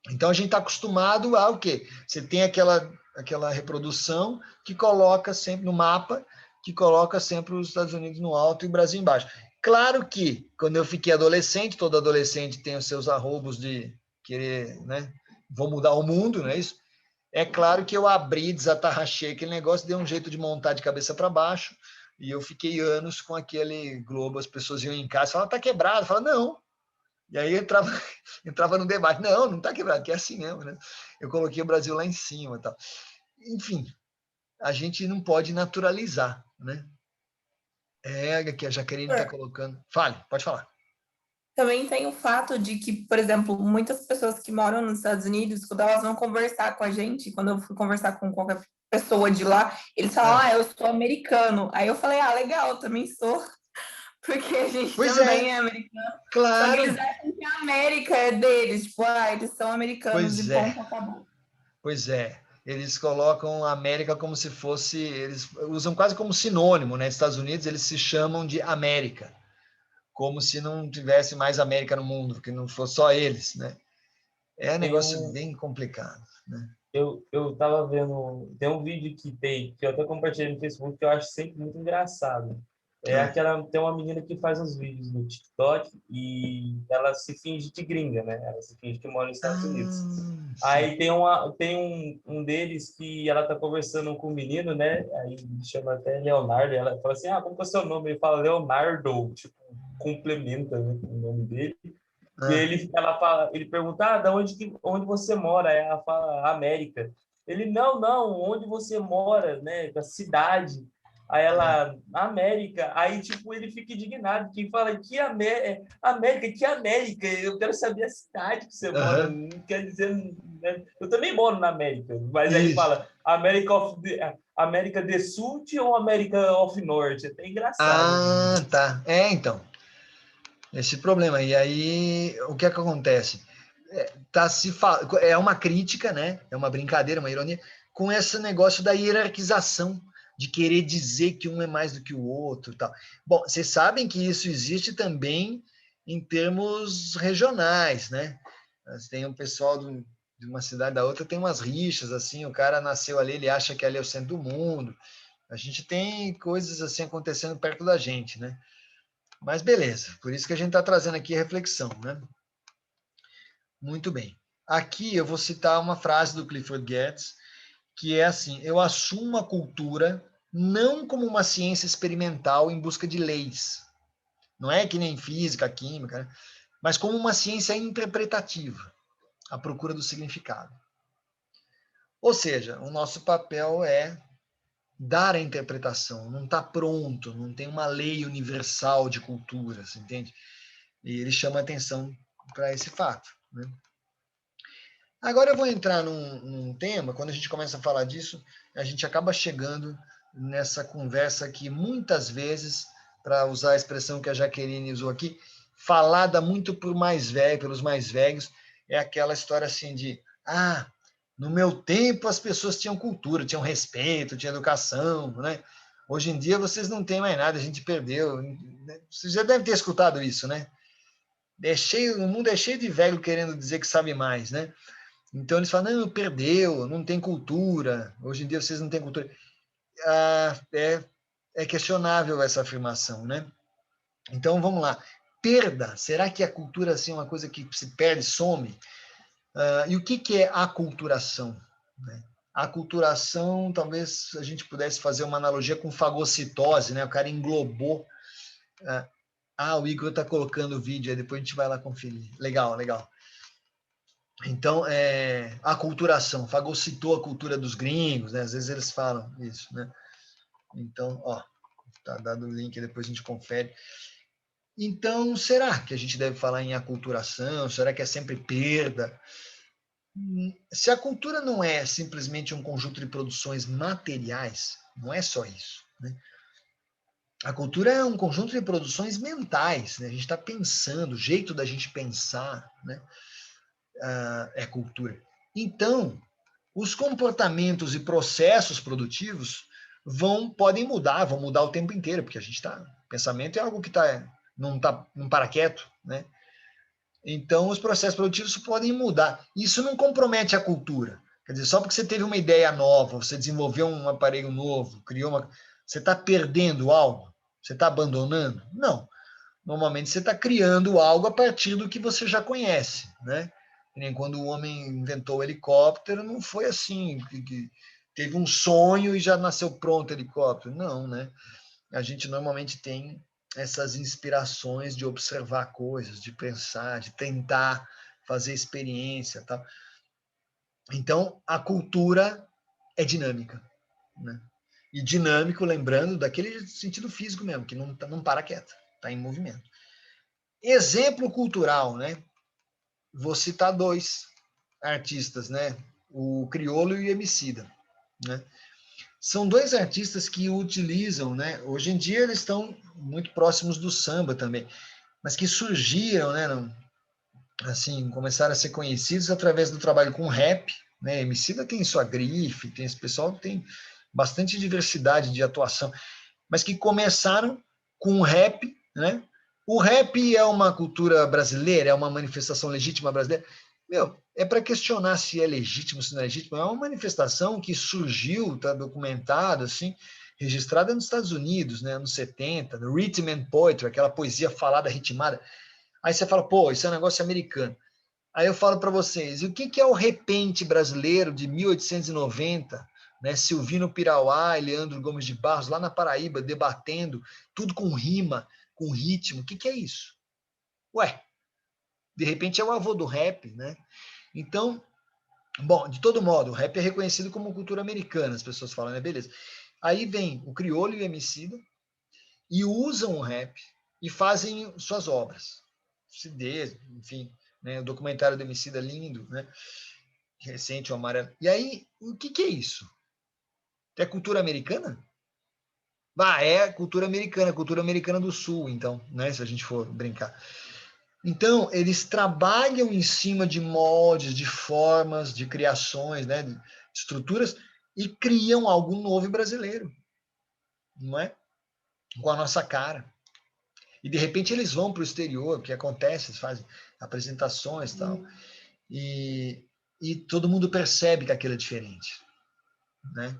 Então a gente está acostumado a o quê? Você tem aquela reprodução que coloca sempre no mapa, que coloca sempre os Estados Unidos no alto e o Brasil embaixo. Claro que, quando eu fiquei adolescente, todo adolescente tem os seus arrobos de querer, né? Vou mudar o mundo, não é isso? É claro que eu abri, desatarrachei aquele negócio, dei um jeito de montar de cabeça para baixo, e eu fiquei anos com aquele globo, as pessoas iam em casa e falavam, tá quebrado. Eu falava, não. E aí entrava no debate, não tá quebrado, que é assim mesmo, né? Eu coloquei o Brasil lá em cima e tal. Enfim, a gente não pode naturalizar, né? Que a Jaqueline está colocando. Fale, pode falar. Também tem o fato de que, por exemplo, muitas pessoas que moram nos Estados Unidos, quando elas vão conversar com a gente, quando eu fui conversar com qualquer pessoa de lá, eles falam, eu sou americano. Aí eu falei, legal, eu também sou, porque a gente Pois também é, é americano. Só que claro. eles acham que a América é deles, tipo, eles são americanos Pois e é, ponto, acabou. pois é. Eles colocam a América como se fosse, eles usam quase como sinônimo, né? Estados Unidos, eles se chamam de América, como se não tivesse mais América no mundo, que não fosse só eles, né? É um Tem negócio um, bem complicado, né? eu tava vendo, tem um vídeo que eu até compartilhei no Facebook que eu acho sempre muito engraçado. Tem uma menina que faz uns vídeos no TikTok e ela se finge de gringa, né? Ela se finge que mora nos Estados Unidos. Sim. Aí tem um deles que ela tá conversando com o menino, né? Aí chama até Leonardo, e ela fala assim, como que é o seu nome? Ele fala Leonardo, tipo, complementa, né, o nome dele. E ele pergunta, onde você mora? Aí ela fala, América. Ele, não, onde você mora, né? Da cidade. Aí ela, América. Aí, tipo, ele fica indignado, que fala, América, que América? Eu quero saber a cidade que você mora. Aham. Não quer dizer, né? Eu também moro na América. Mas aí ele Isso. fala, América do Sul ou América of North? É até engraçado. Tá. Então. Esse problema. E aí, o que é que acontece? É uma crítica, né? É uma brincadeira, uma ironia, com esse negócio da hierarquização, de querer dizer que um é mais do que o outro e tal. Bom, vocês sabem que isso existe também em termos regionais, né? Tem um pessoal de uma cidade da outra, tem umas rixas, assim, o cara nasceu ali, ele acha que ali é o centro do mundo. A gente tem coisas assim acontecendo perto da gente, né? Mas beleza, por isso que a gente está trazendo aqui a reflexão, né? Muito bem. Aqui eu vou citar uma frase do Clifford Geertz, que é assim: eu assumo a cultura não como uma ciência experimental em busca de leis, não é que nem física, química, né? Mas como uma ciência interpretativa, à procura do significado. Ou seja, o nosso papel é dar a interpretação, não está pronto, não tem uma lei universal de culturas, entende? E ele chama atenção para esse fato, né? Agora eu vou entrar num tema, quando a gente começa a falar disso, a gente acaba chegando nessa conversa que muitas vezes, para usar a expressão que a Jaqueline usou aqui, falada muito pelos mais velhos, é aquela história assim de, no meu tempo as pessoas tinham cultura, tinham respeito, tinham educação, né? Hoje em dia vocês não têm mais nada, a gente perdeu. Vocês já devem ter escutado isso, né? O mundo é cheio de velho querendo dizer que sabe mais, né? Então eles falam, não, perdeu, não tem cultura, hoje em dia vocês não têm cultura. É questionável essa afirmação, né? Então vamos lá. Perda, será que a cultura assim, é uma coisa que se perde, some? E o que é aculturação? Né? A aculturação, talvez a gente pudesse fazer uma analogia com fagocitose, né? O cara englobou. O Igor está colocando o vídeo, aí depois a gente vai lá conferir. Legal, legal. Então, a aculturação, fagocitou a cultura dos gringos, né? Às vezes eles falam isso, né? Então, tá dado o link, depois a gente confere. Então, será que a gente deve falar em aculturação? Será que é sempre perda? Se a cultura não é simplesmente um conjunto de produções materiais, não é só isso, né? A cultura é um conjunto de produções mentais, né? A gente está pensando, o jeito da gente pensar, né? É cultura. Então, os comportamentos e processos produtivos podem mudar, vão mudar o tempo inteiro, porque a gente está. Pensamento é algo que não para quieto, né? Então, os processos produtivos podem mudar. Isso não compromete a cultura. Quer dizer, só porque você teve uma ideia nova, você desenvolveu um aparelho novo, você está perdendo algo? Você está abandonando? Não. Normalmente você está criando algo a partir do que você já conhece, né? Nem quando o homem inventou o helicóptero, não foi assim, que teve um sonho e já nasceu pronto o helicóptero. Não, né? A gente normalmente tem essas inspirações de observar coisas, de pensar, de tentar fazer experiência, tá? Então, a cultura é dinâmica, né? E dinâmico, lembrando, daquele sentido físico mesmo, que não para quieto, está em movimento. Exemplo cultural, né? Vou citar dois artistas, né? O Criolo e o Emicida, né? São dois artistas que utilizam, né? Hoje em dia eles estão muito próximos do samba também, mas que surgiram, né? Assim, começaram a ser conhecidos através do trabalho com rap, né? Emicida tem sua grife, tem esse pessoal que tem bastante diversidade de atuação, mas que começaram com o rap, né? O rap é uma cultura brasileira, é uma manifestação legítima brasileira. É para questionar se é legítimo, se não é legítimo. É uma manifestação que surgiu, está documentado, assim, registrada nos Estados Unidos, né, anos 70, no Rhythm and Poetry, aquela poesia falada, ritmada. Aí você fala, pô, isso é um negócio americano. Aí eu falo para vocês, e o que é o repente brasileiro de 1890, né? Silvino Pirauá e Leandro Gomes de Barros, lá na Paraíba, debatendo, tudo com rima, com ritmo. O que é isso? Ué, de repente é o avô do rap, né? Então, bom, de todo modo, o rap é reconhecido como cultura americana, as pessoas falam, né? Beleza. Aí vem o Criolo e o Emicida e usam o rap e fazem suas obras. CD, enfim, né? O documentário do Emicida lindo, né? Recente, o Amarelo. E aí, o que é isso? É cultura americana? É cultura americana do Sul, então, né? Se a gente for brincar. Então, eles trabalham em cima de moldes, de formas, de criações, né? De estruturas, e criam algo novo e brasileiro, não é? Com a nossa cara. E, de repente, eles vão para o exterior, o que acontece, eles fazem apresentações e tal. e todo mundo percebe que aquilo é diferente, né?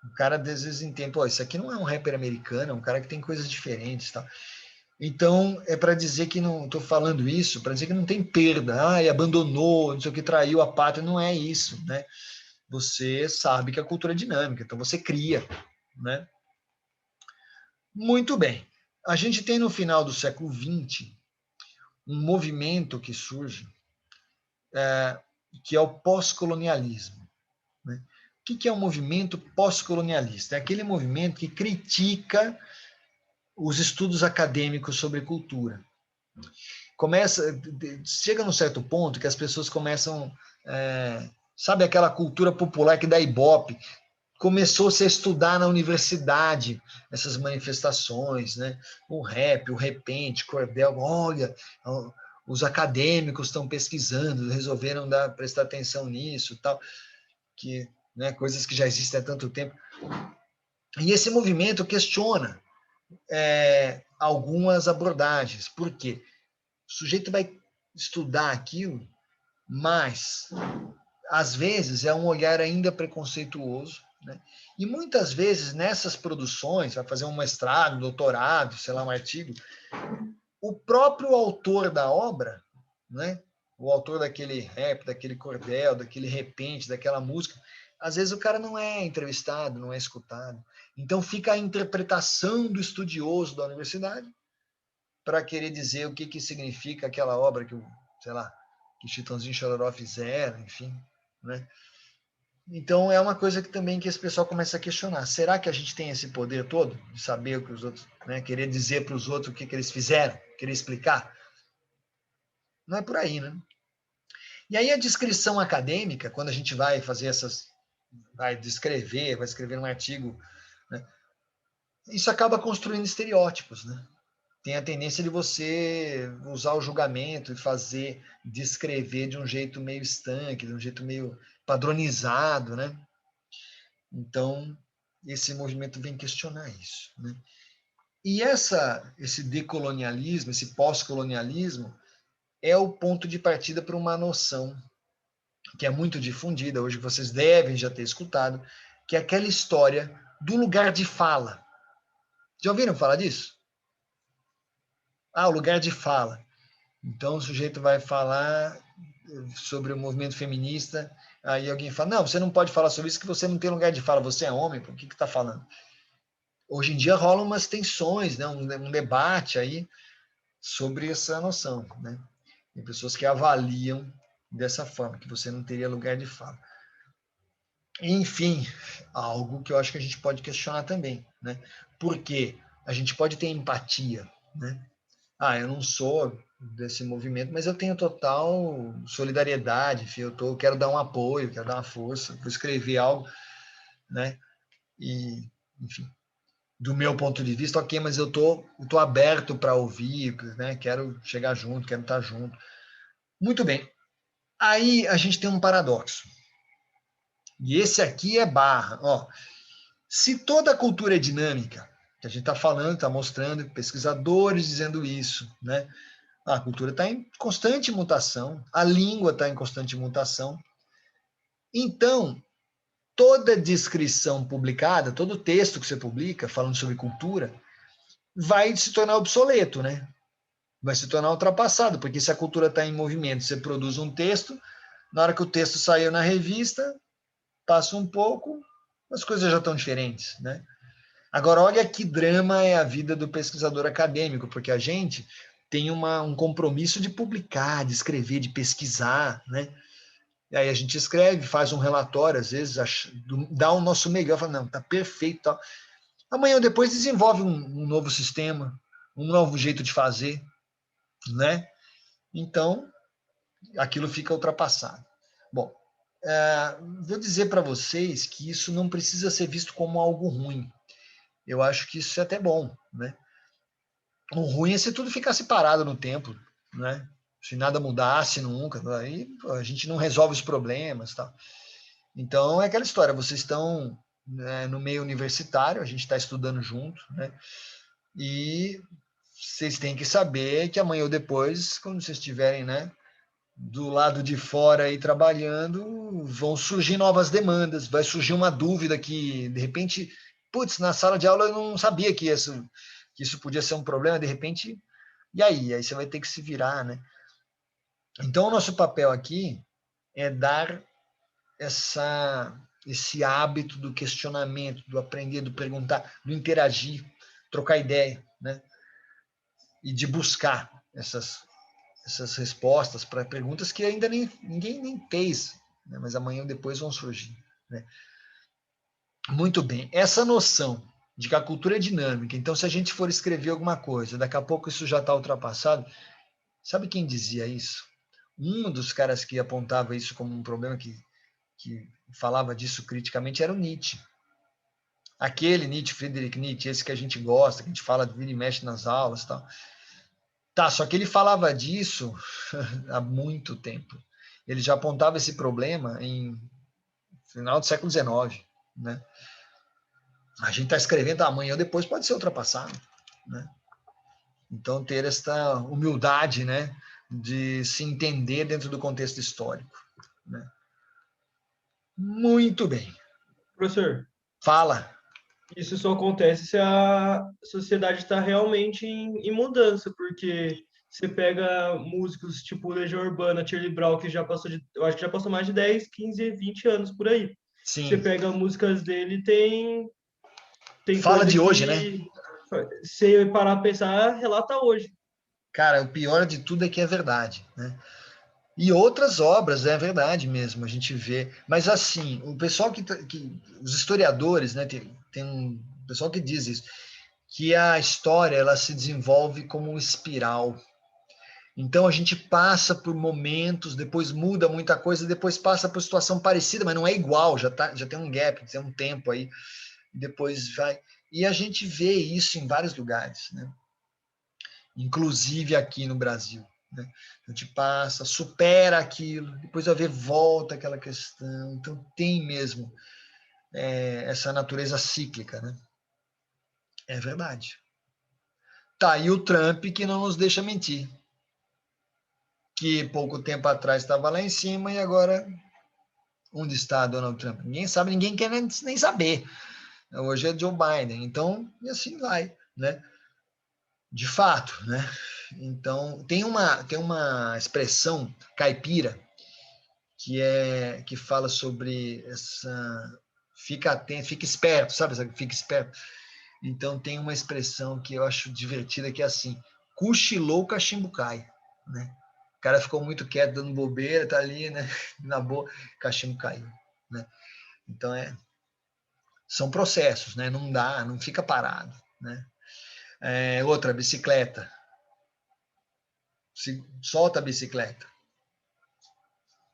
O cara, às vezes, entende, pô, isso aqui não é um rapper americano, é um cara que tem coisas diferentes, tal. Então, é para dizer que não estou falando isso, para dizer que não tem perda, e abandonou, não sei o que, traiu a pátria, não é isso, né? Você sabe que a cultura é dinâmica, então você cria, né? Muito bem. A gente tem no final do século XX um movimento que surge, que é o pós-colonialismo, né? O que é um movimento pós-colonialista? É aquele movimento que critica os estudos acadêmicos sobre cultura. Chega num certo ponto que as pessoas começam, sabe aquela cultura popular que dá ibope, começou-se a estudar na universidade essas manifestações, né? O rap, o repente, cordel, olha, os acadêmicos estão pesquisando, resolveram prestar atenção nisso, tal, que, né, coisas que já existem há tanto tempo. E esse movimento questiona algumas abordagens. Por quê? O sujeito vai estudar aquilo, mas às vezes é um olhar ainda preconceituoso, né? E muitas vezes nessas produções, vai fazer um mestrado, doutorado, sei lá, um artigo, o próprio autor da obra, né? O autor daquele rap, daquele cordel, daquele repente, daquela música, às vezes o cara não é entrevistado, não é escutado. Então fica a interpretação do estudioso da universidade para querer dizer o que significa aquela obra que, sei lá, que Chitãozinho e Chororó fizeram, enfim, né? Então é uma coisa que também que esse pessoal começa a questionar. Será que a gente tem esse poder todo de saber o que os outros, né, querer dizer para os outros o que eles fizeram, querer explicar? Não é por aí, né? E aí a descrição acadêmica, quando a gente vai fazer vai escrever um artigo, né, isso acaba construindo estereótipos, né? Tem a tendência de você usar o julgamento e descrever de um jeito meio estanque, de um jeito meio padronizado, né? Então, esse movimento vem questionar isso, né? E esse decolonialismo, esse pós-colonialismo, é o ponto de partida para uma noção que é muito difundida, hoje vocês devem já ter escutado, que é aquela história do lugar de fala. Já ouviram falar disso? O lugar de fala. Então, o sujeito vai falar sobre o movimento feminista, aí alguém fala, não, você não pode falar sobre isso, que você não tem lugar de fala, você é homem, por que está falando? Hoje em dia rolam umas tensões, né? um debate aí sobre essa noção, né? Tem pessoas que avaliam dessa forma, que você não teria lugar de fala. Enfim, algo que eu acho que a gente pode questionar também, né? Porque a gente pode ter empatia, né? Eu não sou desse movimento, mas eu tenho total solidariedade, enfim, quero dar um apoio, quero dar uma força, vou escrever algo, né? E, enfim, do meu ponto de vista, ok, mas eu tô aberto para ouvir, né? Quero chegar junto, quero estar junto. Muito bem. Aí a gente tem um paradoxo. E esse aqui é barra. Se toda a cultura é dinâmica, que a gente está falando, está mostrando, pesquisadores dizendo isso, né? A cultura está em constante mutação, a língua está em constante mutação. Então, toda descrição publicada, todo texto que você publica falando sobre cultura, vai se tornar obsoleto, né? Vai se tornar ultrapassado, porque se a cultura está em movimento, você produz um texto, na hora que o texto saiu na revista, passa um pouco, as coisas já estão diferentes, né? Agora, olha que drama é a vida do pesquisador acadêmico, porque a gente tem um compromisso de publicar, de escrever, de pesquisar, né? E aí a gente escreve, faz um relatório, às vezes dá o nosso melhor, fala, não, tá perfeito, tal. Amanhã ou depois desenvolve um novo sistema, um novo jeito de fazer, né? Então, aquilo fica ultrapassado. Bom, vou dizer para vocês que isso não precisa ser visto como algo ruim. Eu acho que isso é até bom, né? O ruim é se tudo ficasse parado no tempo, né? Se nada mudasse nunca, aí a gente não resolve os problemas, tal. Então é aquela história, vocês estão, né, no meio universitário, a gente está estudando junto, né? E vocês têm que saber que amanhã ou depois, quando vocês estiverem, né, do lado de fora aí trabalhando, vão surgir novas demandas, vai surgir uma dúvida que, de repente, putz, na sala de aula eu não sabia que isso podia ser um problema, de repente, e aí? Aí você vai ter que se virar, né? Então, o nosso papel aqui é dar esse hábito do questionamento, do aprender, do perguntar, do interagir, trocar ideia, né? E de buscar essas respostas para perguntas que ainda ninguém nem fez, né? Mas amanhã ou depois vão surgir, né? Muito bem. Essa noção de que a cultura é dinâmica, então se a gente for escrever alguma coisa, daqui a pouco isso já está ultrapassado, sabe quem dizia isso? Um dos caras que apontava isso como um problema, que falava disso criticamente, era o Nietzsche. Aquele Nietzsche, Friedrich Nietzsche, esse que a gente gosta, que a gente fala, vira e mexe nas aulas e tal. Tá, só que ele falava disso há muito tempo. Ele já apontava esse problema em final do século XIX, né? A gente está escrevendo amanhã ou depois pode ser ultrapassado, né? Então, ter esta humildade, né, de se entender dentro do contexto histórico, né? Muito bem. Professor, Fala. isso só acontece se a sociedade está realmente em mudança, porque você pega músicos tipo Legião Urbana, Charlie Brown, que já passou eu acho que já passou mais de 10, 15, 20 anos por aí. Você Sim. pega músicas dele, tem Fala coisa de hoje, que, né? se parar a pensar, relata hoje. Cara, o pior de tudo é que é verdade, né? E outras obras, é verdade mesmo, a gente vê. Mas assim, o pessoal os historiadores, né, tem um pessoal que diz isso, que a história ela se desenvolve como uma espiral. Então a gente passa por momentos, depois muda muita coisa, depois passa por situação parecida, mas não é igual, já tem um gap, tem um tempo aí, depois vai. E a gente vê isso em vários lugares, né? Inclusive aqui no Brasil, né? A gente passa, supera aquilo, depois vai ver, volta aquela questão. Então tem mesmo essa natureza cíclica, né? É verdade. Tá aí o Trump que não nos deixa mentir. Que pouco tempo atrás estava lá em cima e agora onde está Donald Trump? Ninguém sabe, ninguém quer nem saber. Hoje é Joe Biden. Então, e assim vai, né? De fato, né? Então, tem uma expressão caipira que fala sobre essa fica atento, fica esperto, sabe? Fica esperto. Então tem uma expressão que eu acho divertida que é assim: cochilou, cachimbo cai, né? O cara ficou muito quieto, dando bobeira, tá ali, né? Na boa, cachimbo caiu, né? Então são processos, né? Não dá, não fica parado, né? Outra, bicicleta. Solta a bicicleta,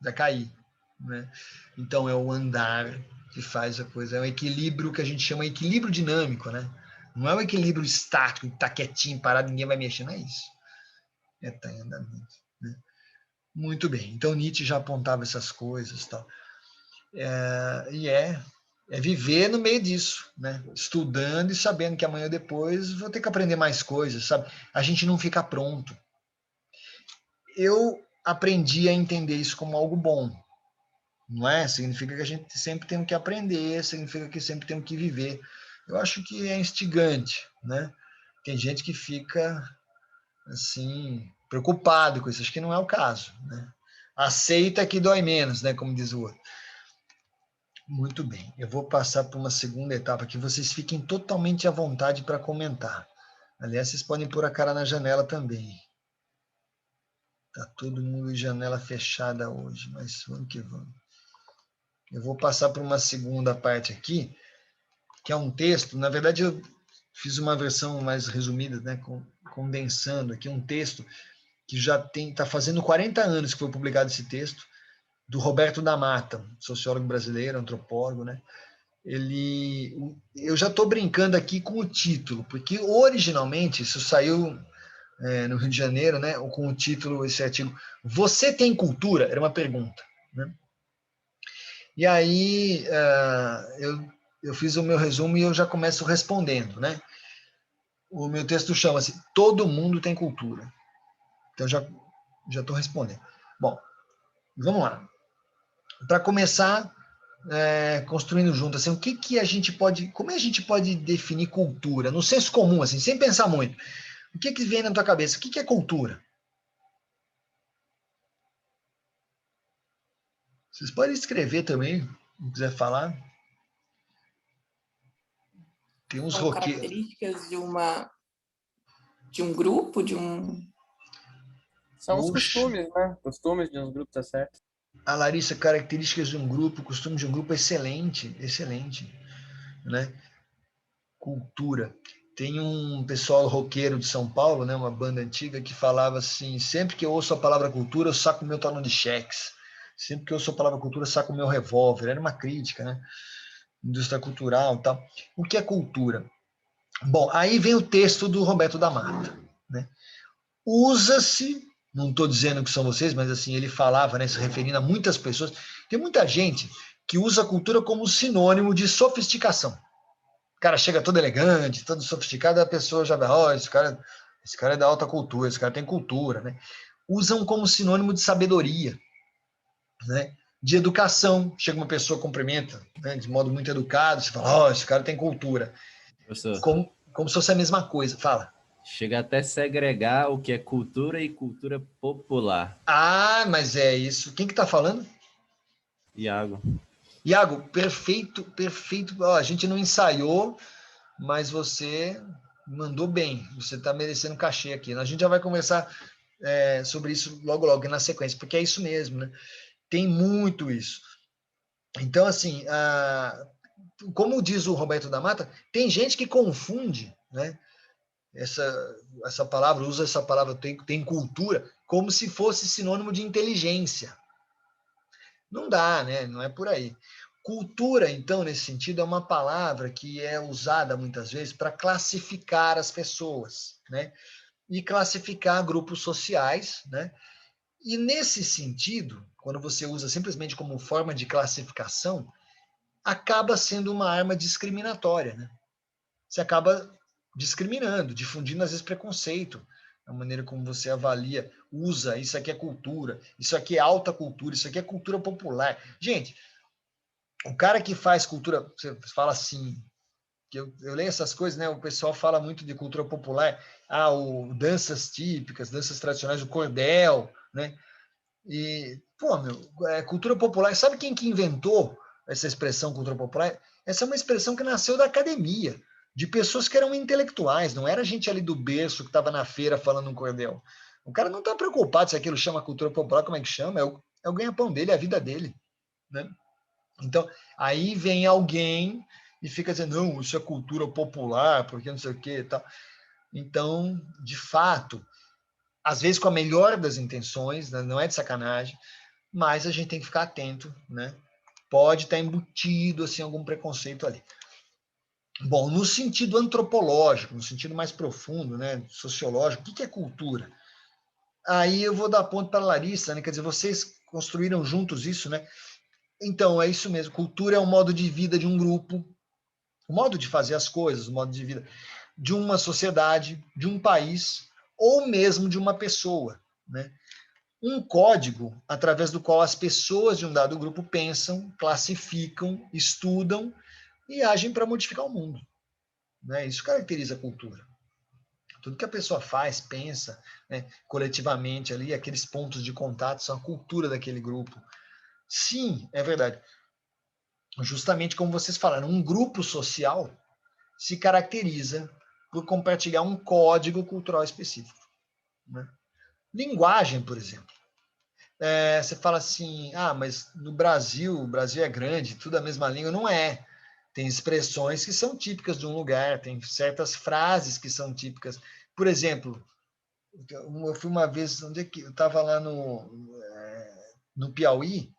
vai cair, né? Então é o andar que faz a coisa, é um equilíbrio que a gente chama de equilíbrio dinâmico, né? Não é um equilíbrio estático, que tá quietinho, parado, ninguém vai mexer, não é isso. É tá em andamento, né? Muito bem. Então Nietzsche já apontava essas coisas, tal. E é viver no meio disso, né? Estudando e sabendo que amanhã ou depois vou ter que aprender mais coisas, sabe? A gente não fica pronto. Eu aprendi a entender isso como algo bom, não é? Significa que a gente sempre tem que aprender, significa que sempre temos que viver. Eu acho que é instigante, né? Tem gente que fica assim preocupado com isso, acho que não é o caso, né? Aceita que dói menos, né? Como diz o outro. Muito bem, eu vou passar para uma segunda etapa que vocês fiquem totalmente à vontade para comentar. Aliás, vocês podem pôr a cara na janela também. Tá todo mundo de janela fechada hoje, mas vamos que vamos. Eu vou passar para uma segunda parte aqui, que é um texto. Na verdade, eu fiz uma versão mais resumida, né, condensando aqui um texto que já está fazendo 40 anos que foi publicado esse texto, do Roberto da Mata, sociólogo brasileiro, antropólogo, né? Eu já estou brincando aqui com o título, porque originalmente isso saiu no Rio de Janeiro, né, com o título, esse artigo, Você tem cultura? Era uma pergunta, né? E aí eu fiz o meu resumo e eu já começo respondendo, né? O meu texto chama-se Todo Mundo Tem Cultura. Então já estou respondendo. Bom, Vamos lá. Para começar, construindo junto, assim, como a gente pode definir cultura? No senso comum, assim, sem pensar muito. O que vem na tua cabeça? O que é cultura? Vocês podem escrever também, se quiser falar. Tem uns São roqueiros. características de um grupo, de um... São os Puxa. costumes, né? Costumes de uns grupos, tá certo? A Larissa, características de um grupo, costume de um grupo, excelente, excelente, né? Cultura. Tem um pessoal roqueiro de São Paulo, né, uma banda antiga, que falava assim, sempre que eu ouço a palavra cultura, eu saco meu talão de cheques. Sempre que eu ouço a palavra cultura, eu saco meu revólver. Era uma crítica, né? Indústria cultural e tal. O que é cultura? Bom, aí vem o texto do Roberto da Mata, né? Usa-se, não estou dizendo que são vocês, mas assim, ele falava, né, se referindo a muitas pessoas, tem muita gente que usa a cultura como sinônimo de sofisticação. O cara chega todo elegante, todo sofisticado, a pessoa já vai, esse cara é da alta cultura, esse cara tem cultura, né? Usam como sinônimo de sabedoria, né? De educação. Chega uma pessoa, cumprimenta, né, de modo muito educado, você fala, esse cara tem cultura. Professor, Como se fosse a mesma coisa. Fala. chega até segregar o que é cultura e cultura popular. Ah, mas é isso. Quem que tá falando? Iago. Iago, perfeito, perfeito. Ó, a gente não ensaiou, mas você mandou bem. Você está merecendo cachê aqui. A gente já vai conversar sobre isso logo, logo, na sequência, porque é isso mesmo, né? Tem muito isso. Então, assim, como diz o Roberto da Mata, tem gente que confunde, né? Essa palavra, usa essa palavra, tem cultura, como se fosse sinônimo de inteligência. Não dá, né? Não é por aí. Cultura, então, nesse sentido, é uma palavra que é usada muitas vezes para classificar as pessoas, né? E classificar grupos sociais, né? E nesse sentido, quando você usa simplesmente como forma de classificação, acaba sendo uma arma discriminatória, né? Você acaba discriminando, difundindo às vezes preconceito, a maneira como você avalia, usa, isso aqui é cultura, isso aqui é alta cultura, isso aqui é cultura popular. Gente, o cara que faz cultura, você fala assim, que eu leio essas coisas, né? O pessoal fala muito de cultura popular, danças típicas, danças tradicionais, o cordel, né? E, pô, cultura popular, sabe quem que inventou essa expressão cultura popular? Essa é uma expressão que nasceu da academia, de pessoas que eram intelectuais, não era gente ali do berço que estava na feira falando um cordel. O cara não está preocupado se aquilo chama cultura popular, como é que chama, é o ganha-pão dele, é a vida dele, né? Então, aí vem alguém e fica dizendo, não, isso é cultura popular, porque não sei o que e tal. Então, de fato, às vezes com a melhor das intenções, né, não é de sacanagem, mas a gente tem que ficar atento, né? Pode estar embutido assim algum preconceito ali. Bom, no sentido antropológico, no sentido mais profundo, né, sociológico, o que é cultura? Aí eu vou dar ponto para a Larissa, né? Quer dizer, vocês construíram juntos isso, né? Então, é isso mesmo. Cultura é um modo de vida de um grupo, o modo de fazer as coisas, o modo de vida de uma sociedade, de um país, ou mesmo de uma pessoa, né? Um código através do qual as pessoas de um dado grupo pensam, classificam, estudam e agem para modificar o mundo, né? Isso caracteriza a cultura. Tudo que a pessoa faz, pensa, né, coletivamente ali, aqueles pontos de contato são a cultura daquele grupo. Sim, é verdade. Justamente como vocês falaram, um grupo social se caracteriza por compartilhar um código cultural específico, né? Linguagem, por exemplo. Você fala assim, mas no Brasil, o Brasil é grande, tudo a mesma língua. Não é. Tem expressões que são típicas de um lugar, tem certas frases que são típicas. Por exemplo, eu fui uma vez, onde é que eu estava lá no Piauí,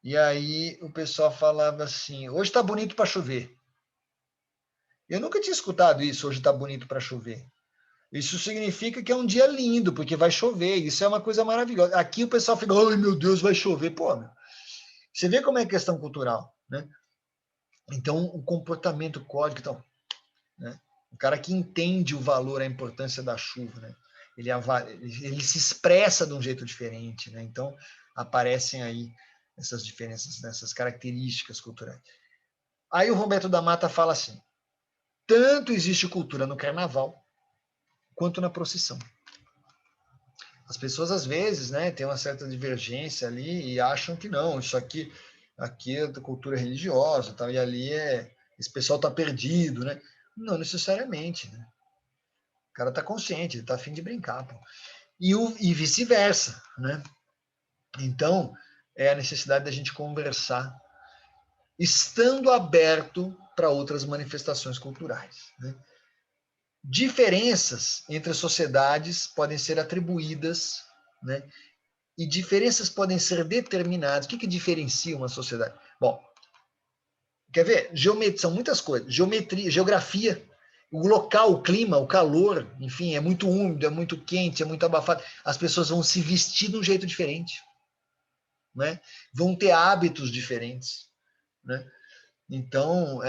e aí o pessoal falava assim, hoje está bonito para chover. Eu nunca tinha escutado isso, hoje está bonito para chover. Isso significa que é um dia lindo, porque vai chover. Isso é uma coisa maravilhosa. Aqui o pessoal fica, ai meu Deus, vai chover. Pô, meu. Você vê como é questão cultural, né? Então, o comportamento, o código, então, né? O cara que entende o valor, a importância da chuva, né? Ele se expressa de um jeito diferente, né? Então, aparecem aí essas diferenças, essas características culturais. Aí o Roberto da Mata fala assim: tanto existe cultura no carnaval quanto na procissão. As pessoas, às vezes, né, têm uma certa divergência ali e acham que não, isso aqui é da cultura religiosa, tal, e ali esse pessoal está perdido, né? Não necessariamente, né? O cara está consciente, ele está a fim de brincar. Pô. E vice-versa, né? Então, é a necessidade da gente conversar, estando aberto para outras manifestações culturais, né? Diferenças entre as sociedades podem ser atribuídas, né? E diferenças podem ser determinadas. O que diferencia uma sociedade? Bom, quer ver? São muitas coisas. Geometria, geografia, o local, o clima, o calor, enfim, é muito úmido, é muito quente, é muito abafado. As pessoas vão se vestir de um jeito diferente, né? Vão ter hábitos diferentes, né? Então,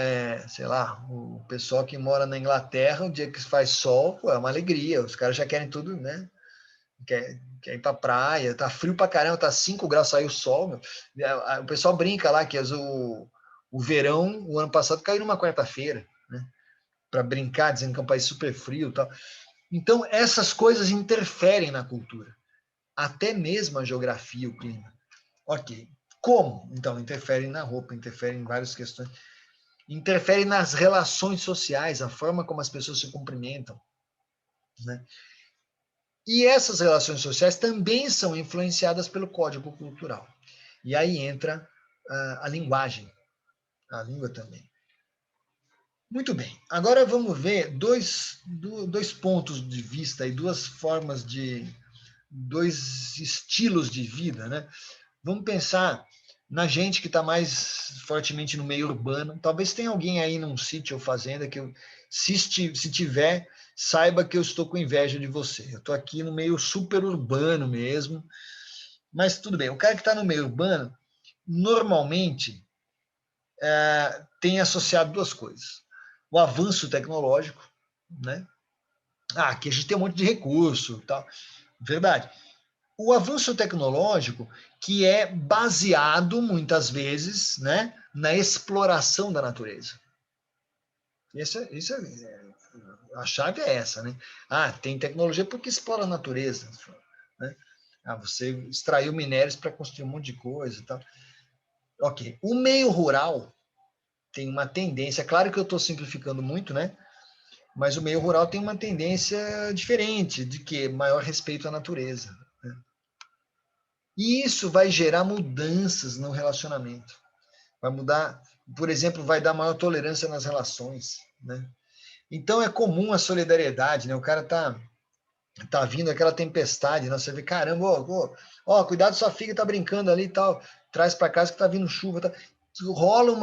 sei lá, o pessoal que mora na Inglaterra, o dia que faz sol, pô, é uma alegria. Os caras já querem tudo, né? Quer ir pra praia, tá frio pra caramba, tá 5 graus, saiu o sol, meu. O pessoal brinca lá que o verão, o ano passado, caiu numa quarta-feira, né? Para brincar, dizendo que é um país super frio e tal. Então, essas coisas interferem na cultura. Até mesmo a geografia, o clima. Ok. Como? Então, interfere na roupa, interfere em várias questões. Interfere nas relações sociais, a forma como as pessoas se cumprimentam, né? E essas relações sociais também são influenciadas pelo código cultural. E aí entra a linguagem, a língua também. Muito bem. Agora vamos ver dois pontos de vista e dois estilos de vida, né? Vamos pensar na gente que está mais fortemente no meio urbano. Talvez tenha alguém aí num sítio ou fazenda que, se tiver, saiba que eu estou com inveja de você. Eu estou aqui no meio super urbano mesmo. Mas tudo bem. O cara que está no meio urbano, normalmente, tem associado duas coisas. O avanço tecnológico, né? Aqui a gente tem um monte de recurso, tal. Verdade. O avanço tecnológico que é baseado, muitas vezes, né, na exploração da natureza. A chave é essa, né? Tem tecnologia porque explora a natureza, né? Você extraiu minérios para construir um monte de coisa e tal. Ok. O meio rural tem uma tendência, claro que eu estou simplificando muito, né? Mas o meio rural tem uma tendência diferente, de que maior respeito à natureza. Né? E isso vai gerar mudanças no relacionamento. Vai mudar, por exemplo, vai dar maior tolerância nas relações. Né? Então é comum a solidariedade, né? O cara tá vindo aquela tempestade, né? Você vê, caramba, cuidado, sua filha tá brincando ali e tal, traz para casa que tá vindo chuva. Tá. Rola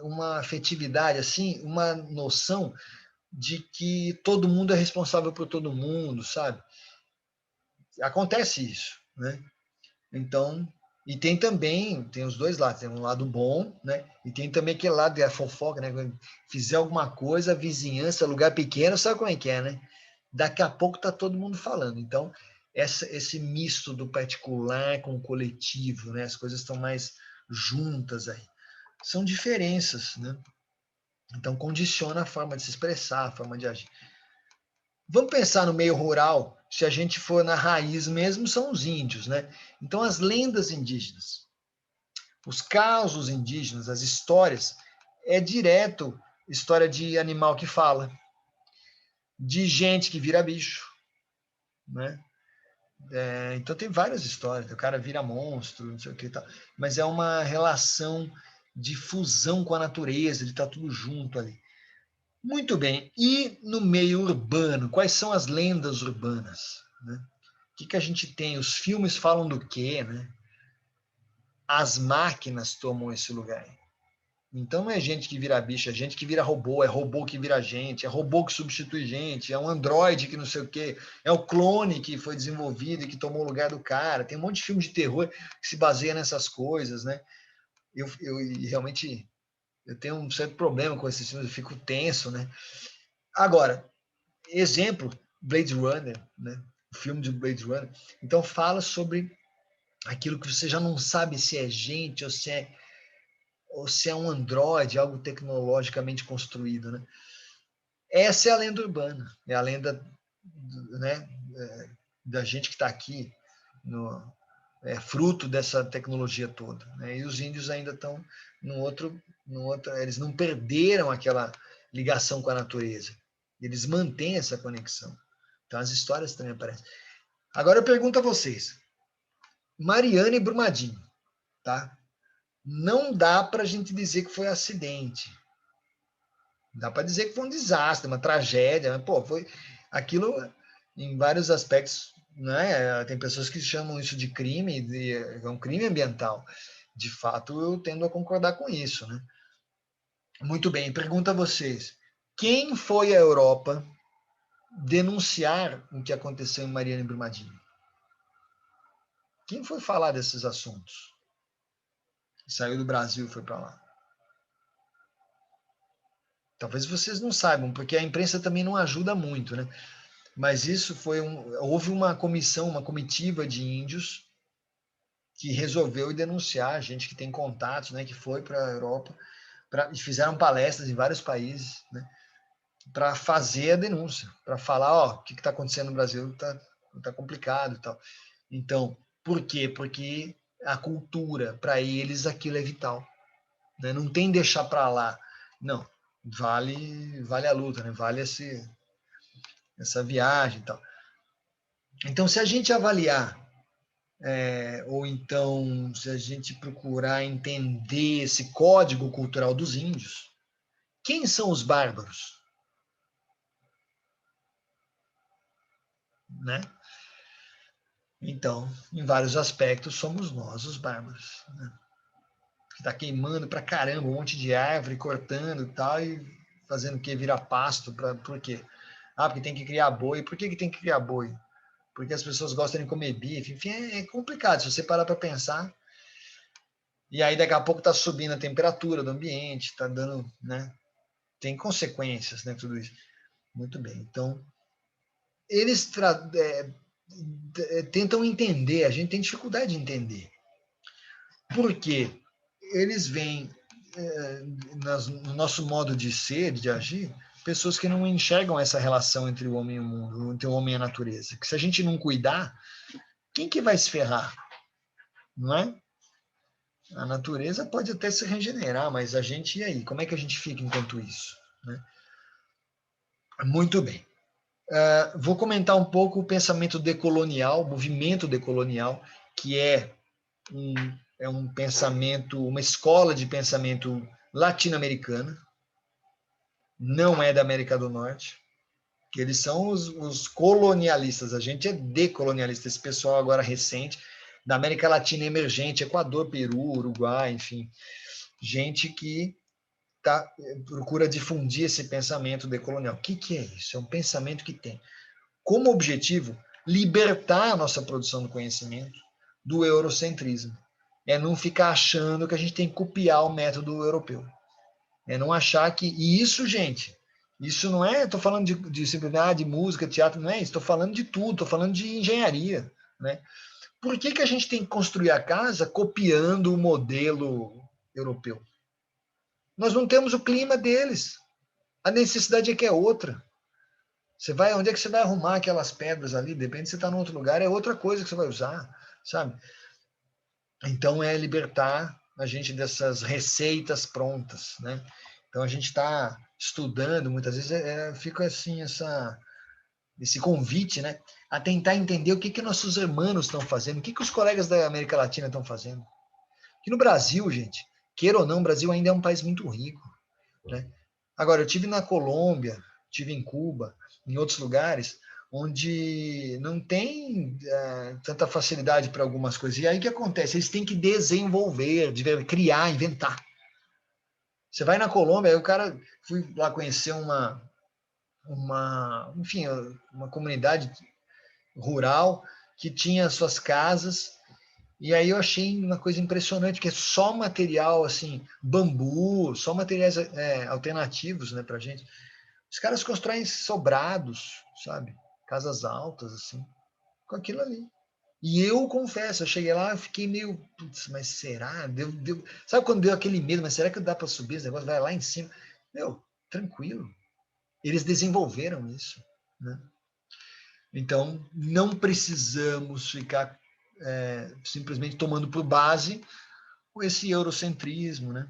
uma afetividade, assim, uma noção de que todo mundo é responsável por todo mundo, sabe? Acontece isso, né? Então, e tem os dois lados, tem um lado bom, né? E tem também aquele lado da fofoca, né? Quando fizer alguma coisa, vizinhança, lugar pequeno, sabe como é que é, né? Daqui a pouco tá todo mundo falando. Então, esse misto do particular com o coletivo, né? As coisas estão mais juntas aí. São diferenças, né? Então, condiciona a forma de se expressar, a forma de agir. Vamos pensar no meio rural, se a gente for na raiz mesmo, são os índios, né? Então, as lendas indígenas, os causos indígenas, as histórias, é direto história de animal que fala, de gente que vira bicho, né? Então, tem várias histórias, o cara vira monstro, não sei o que e tal, mas é uma relação de fusão com a natureza, de estar tudo junto ali. Muito bem. E no meio urbano, quais são as lendas urbanas? Né? O que a gente tem? Os filmes falam do quê? Né? As máquinas tomam esse lugar. Então não é gente que vira bicho, é gente que vira robô, é robô que vira gente, é robô que substitui gente, é um androide que não sei o quê, é o clone que foi desenvolvido e que tomou o lugar do cara. Tem um monte de filme de terror que se baseia nessas coisas, né? Eu realmente eu tenho um certo problema com esses filmes, eu fico tenso, né? Agora, exemplo, Blade Runner, né? O filme de Blade Runner. Então fala sobre aquilo que você já não sabe se é gente ou se é um androide, algo tecnologicamente construído, né? Essa é a lenda urbana, é a lenda, né, da gente que está aqui, fruto dessa tecnologia toda, né? E os índios ainda estão num outro, eles não perderam aquela ligação com a natureza, eles mantêm essa conexão. Então as histórias também aparecem. Agora eu pergunto a vocês, Mariana e Brumadinho, tá? Não dá para a gente dizer que foi acidente. Dá para dizer que foi um desastre, uma tragédia. Mas, pô, foi aquilo em vários aspectos, né? Tem pessoas que chamam isso de crime, é um crime ambiental. De fato, eu tendo a concordar com isso, né? Muito bem, pergunto a vocês: quem foi à Europa denunciar o que aconteceu em Mariana e Brumadinho? Quem foi falar desses assuntos? Saiu do Brasil e foi para lá. Talvez vocês não saibam, porque a imprensa também não ajuda muito, né? Mas isso houve uma comissão, uma comitiva de índios que resolveu denunciar, gente que tem contatos, né, que foi para a Europa, e fizeram palestras em vários países, né, para fazer a denúncia, para falar, ó, o que está acontecendo no Brasil tá complicado e tal. Então, por quê? Porque a cultura, para eles, aquilo é vital, né? Não tem deixar para lá, não. Vale a luta, né? Vale essa viagem e tal. Então, se a gente avaliar, ou então se a gente procurar entender esse código cultural dos índios, quem são os bárbaros? Né? Então, em vários aspectos, somos nós os bárbaros. Né? Está queimando pra caramba um monte de árvore, cortando e tal, e fazendo o quê? Virar pasto. Por quê? Ah, porque tem que criar boi. Por que tem que criar boi? Porque as pessoas gostam de comer bife. Enfim, é complicado. Se você parar para pensar. E aí, daqui a pouco, está subindo a temperatura do ambiente, está dando, né? Tem consequências, né? Tudo isso. Muito bem. Então, eles tentam entender. A gente tem dificuldade de entender. Por quê? Eles veem, no nosso modo de ser, de agir, pessoas que não enxergam essa relação entre o homem e o mundo, entre o homem e a natureza. Que se a gente não cuidar, quem que vai se ferrar? Não é? A natureza pode até se regenerar, mas a gente, e aí? Como é que a gente fica enquanto isso? Né? Muito bem. Vou comentar um pouco o pensamento decolonial, o movimento decolonial, que é um pensamento, uma escola de pensamento latino-americana, não é da América do Norte, que eles são os colonialistas, a gente é decolonialista, esse pessoal agora recente, da América Latina emergente, Equador, Peru, Uruguai, enfim, gente que procura difundir esse pensamento decolonial. O que é isso? É um pensamento que tem como objetivo libertar a nossa produção do conhecimento do eurocentrismo. É não ficar achando que a gente tem que copiar o método europeu. É não achar que... E isso, gente, isso não é... Estou falando de simplesmente de música, teatro, não é isso. Estou falando de tudo, estou falando de engenharia. Né? Por que a gente tem que construir a casa copiando o modelo europeu? Nós não temos o clima deles. A necessidade é que é outra. Onde é que você vai arrumar aquelas pedras ali? Depende se você está em outro lugar, é outra coisa que você vai usar, sabe? Então é libertar a gente dessas receitas prontas, né? Então a gente está estudando, muitas vezes fica assim esse convite, né? A tentar entender o que nossos irmãos estão fazendo, o que os colegas da América Latina estão fazendo. Aqui no Brasil, gente, queira ou não, o Brasil ainda é um país muito rico, né? Agora, eu tive na Colômbia, tive em Cuba, em outros lugares, onde não tem tanta facilidade para algumas coisas. E aí o que acontece? Eles têm que desenvolver, criar, inventar. Você vai na Colômbia, aí o cara... Fui lá conhecer uma comunidade rural que tinha suas casas, e aí eu achei uma coisa impressionante, que é só material, assim, bambu, só materiais alternativos, né, pra gente. Os caras constroem sobrados, sabe? Casas altas, assim, com aquilo ali. E eu confesso, eu cheguei lá, eu fiquei meio, putz, mas será? Sabe quando deu aquele medo, mas será que dá para subir esse negócio? Vai lá em cima. Meu, tranquilo. Eles desenvolveram isso, né? Então, não precisamos ficar simplesmente tomando por base esse eurocentrismo, né?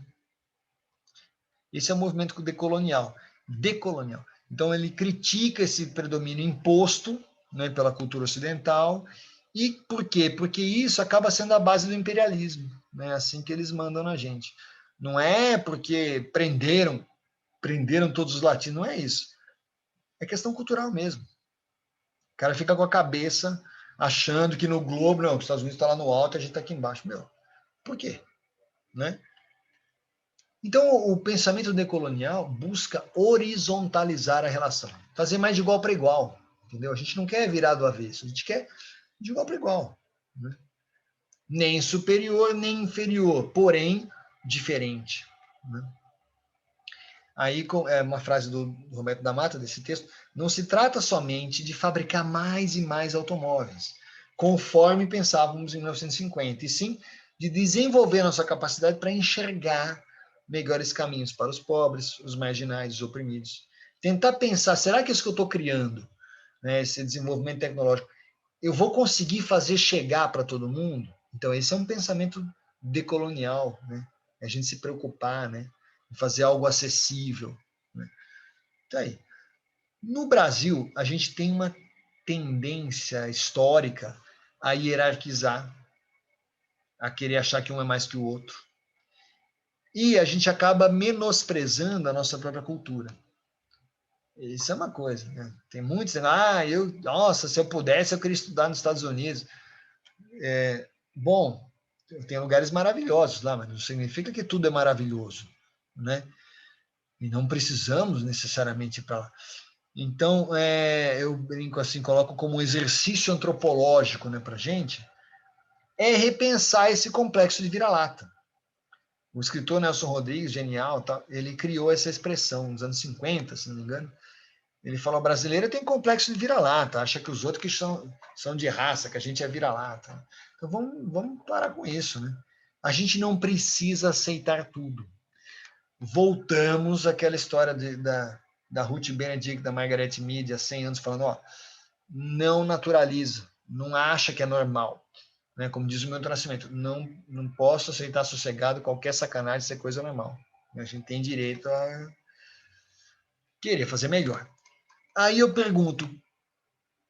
Esse é o movimento decolonial. Decolonial. Então, ele critica esse predomínio imposto, né, pela cultura ocidental. E por quê? Porque isso acaba sendo a base do imperialismo, né? Assim que eles mandam na gente. Não é porque prenderam todos os latinos, não é isso. É questão cultural mesmo. O cara fica com a cabeça achando que no globo, não, os Estados Unidos está lá no alto e a gente está aqui embaixo. Meu, por quê? Né? Então, o pensamento decolonial busca horizontalizar a relação, fazer mais de igual para igual, entendeu? A gente não quer virar do avesso, a gente quer de igual para igual, né? Nem superior, nem inferior, porém diferente, né? Aí, é uma frase do Roberto da Mata, desse texto, não se trata somente de fabricar mais e mais automóveis, conforme pensávamos em 1950, e sim de desenvolver nossa capacidade para enxergar melhores caminhos para os pobres, os marginais, os oprimidos. Tentar pensar, será que isso que eu estou criando, né, esse desenvolvimento tecnológico, eu vou conseguir fazer chegar para todo mundo? Então, esse é um pensamento decolonial, né? A gente se preocupar, né? Fazer algo acessível, né? Tá aí. No Brasil, a gente tem uma tendência histórica a hierarquizar, a querer achar que um é mais que o outro. E a gente acaba menosprezando a nossa própria cultura. Isso é uma coisa, né? Tem muitos dizendo, nossa, se eu pudesse, eu queria estudar nos Estados Unidos. Bom, tem lugares maravilhosos lá, mas não significa que tudo é maravilhoso, né? E não precisamos necessariamente ir para lá. Então, eu brinco assim, coloco como um exercício antropológico, né, para a gente, é repensar esse complexo de vira-lata. O escritor Nelson Rodrigues, genial, tá, ele criou essa expressão nos anos 50, se não me engano. Ele falou: o brasileiro tem complexo de vira-lata, acha que os outros que são de raça, que a gente é vira-lata. Então, vamos parar com isso, né? A gente não precisa aceitar tudo. Voltamos àquela história da Ruth Benedict, da Margaret Mead, há 100 anos, falando, não naturaliza, não acha que é normal. Né? Como diz o Milton Nascimento, não posso aceitar sossegado qualquer sacanagem ser coisa normal. A gente tem direito a querer fazer melhor. Aí eu pergunto,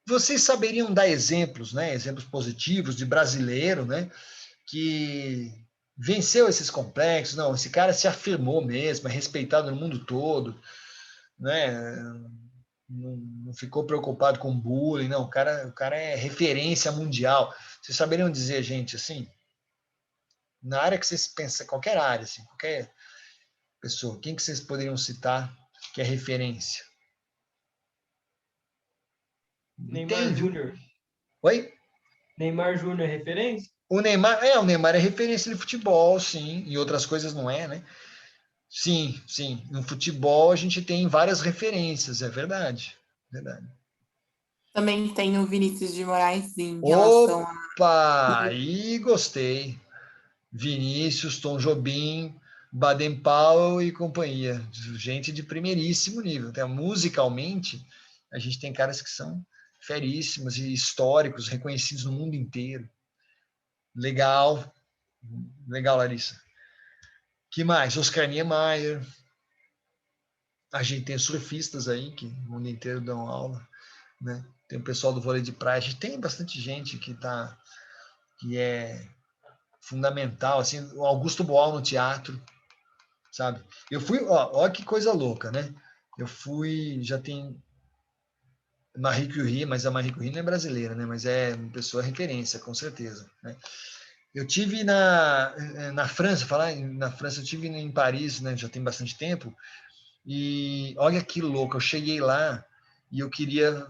vocês saberiam dar exemplos, né, exemplos positivos de brasileiro, né, que venceu esses complexos? Não, esse cara se afirmou mesmo, é respeitado no mundo todo, né? Não ficou preocupado com bullying, não. O cara é referência mundial. Vocês saberiam dizer, gente, assim, na área que vocês pensam, qualquer área, assim, qualquer pessoa, quem que vocês poderiam citar que é referência? Neymar Júnior. Oi? Neymar Júnior é referência? O Neymar é referência de futebol, sim, e outras coisas não é, né? Sim, sim. No futebol a gente tem várias referências, é verdade. Verdade. Também tem o Vinícius de Moraes em relação a... Opa! Aí gostei. Vinícius, Tom Jobim, Baden-Powell e companhia. Gente de primeiríssimo nível. Até musicalmente, a gente tem caras que são feríssimos e históricos, reconhecidos no mundo inteiro. Legal. Legal, Larissa. Que mais? Oscar Niemeyer. A gente tem surfistas aí que o mundo inteiro dão aula, né? Tem o pessoal do vôlei de praia. A gente tem bastante gente que é fundamental, assim, o Augusto Boal no teatro, sabe? Eu fui, ó que coisa louca, né? Eu fui, já tem Marie Curie, mas a Marie Curie não é brasileira, né? Mas é uma pessoa referência, com certeza, né? Eu tive na França, na França, eu tive em Paris, né? Já tem bastante tempo. E olha que louco, eu cheguei lá e eu queria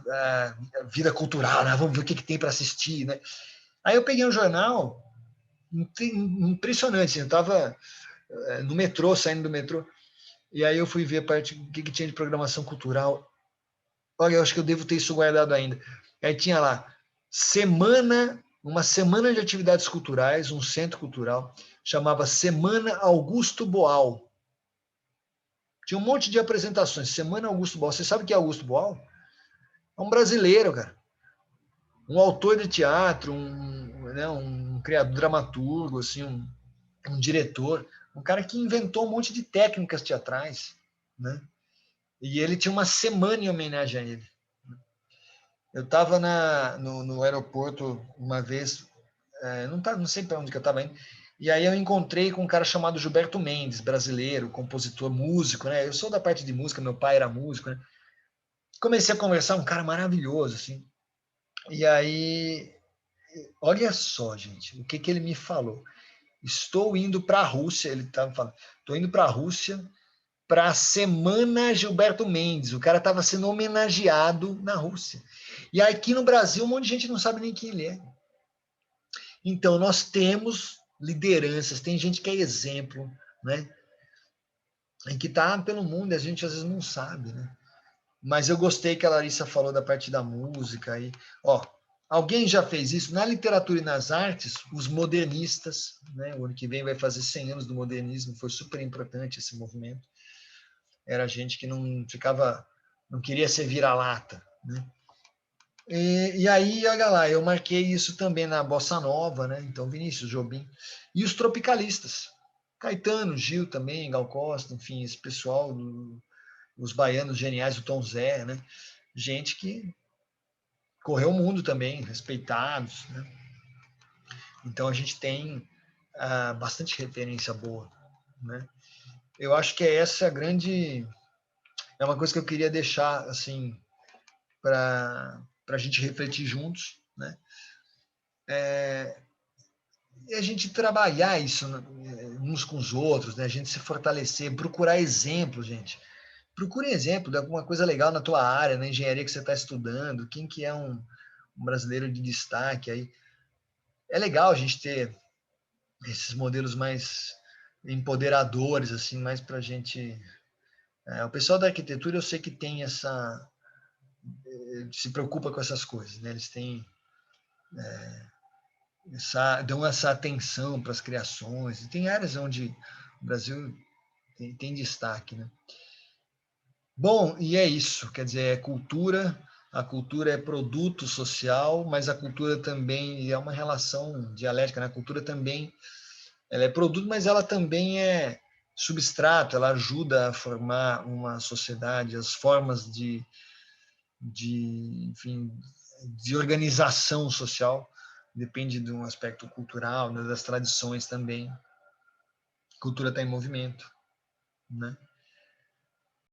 vida cultural, né? Vamos ver o que tem para assistir, né? Aí eu peguei um jornal impressionante, eu estava no metrô, saindo do metrô, e aí eu fui ver o que tinha de programação cultural. Olha, eu acho que eu devo ter isso guardado ainda. Aí tinha lá, Semana uma semana de atividades culturais, um centro cultural, chamava Semana Augusto Boal. Tinha um monte de apresentações. Semana Augusto Boal. Você sabe o que é Augusto Boal? É um brasileiro, cara. Um autor de teatro, um criador, dramaturgo, assim, um diretor, um cara que inventou um monte de técnicas teatrais, né? E ele tinha uma semana em homenagem a ele. Eu estava no aeroporto uma vez, não sei para onde que eu estava indo, e aí eu encontrei com um cara chamado Gilberto Mendes, brasileiro, compositor, músico, né? Eu sou da parte de música, meu pai era músico, né? Comecei a conversar, um cara maravilhoso, assim. E aí, olha só, gente, o que ele me falou. Estou indo para a Rússia, ele estava falando, estou indo para a Rússia para a Semana Gilberto Mendes. O cara estava sendo homenageado na Rússia. E aqui no Brasil, um monte de gente não sabe nem quem ele é. Então, nós temos lideranças, tem gente que é exemplo, né? Em que está pelo mundo e a gente às vezes não sabe, né? Mas eu gostei que a Larissa falou da parte da música. E, alguém já fez isso? Na literatura e nas artes, os modernistas, né? O ano que vem vai fazer 100 anos do modernismo, foi super importante esse movimento. Era gente que não queria ser vira-lata, né? E aí, olha lá, eu marquei isso também na Bossa Nova, né? Então, Vinícius, Jobim. E os tropicalistas. Caetano, Gil também, Gal Costa, enfim, esse pessoal, os baianos geniais, o Tom Zé, né? Gente que correu o mundo também, respeitados, né? Então, a gente tem bastante referência boa, né? Eu acho que essa grande... É uma coisa que eu queria deixar, assim, para a gente refletir juntos, né? E a gente trabalhar isso uns com os outros, né? A gente se fortalecer, procurar exemplos, gente. Procure exemplo de alguma coisa legal na tua área, na engenharia que você está estudando, quem que é um brasileiro de destaque aí. É legal a gente ter esses modelos mais empoderadores, assim, mais para a gente... o pessoal da arquitetura eu sei que tem se preocupa com essas coisas, né? Eles têm dão essa atenção para as criações. E tem áreas onde o Brasil tem destaque, né? Bom, e é isso. Quer dizer, é cultura. A cultura é produto social, mas a cultura também é uma relação dialética, né? A cultura também ela é produto, mas ela também é substrato. Ela ajuda a formar uma sociedade, as formas enfim, de organização social depende de um aspecto cultural, né, das tradições também. A cultura está em movimento, né?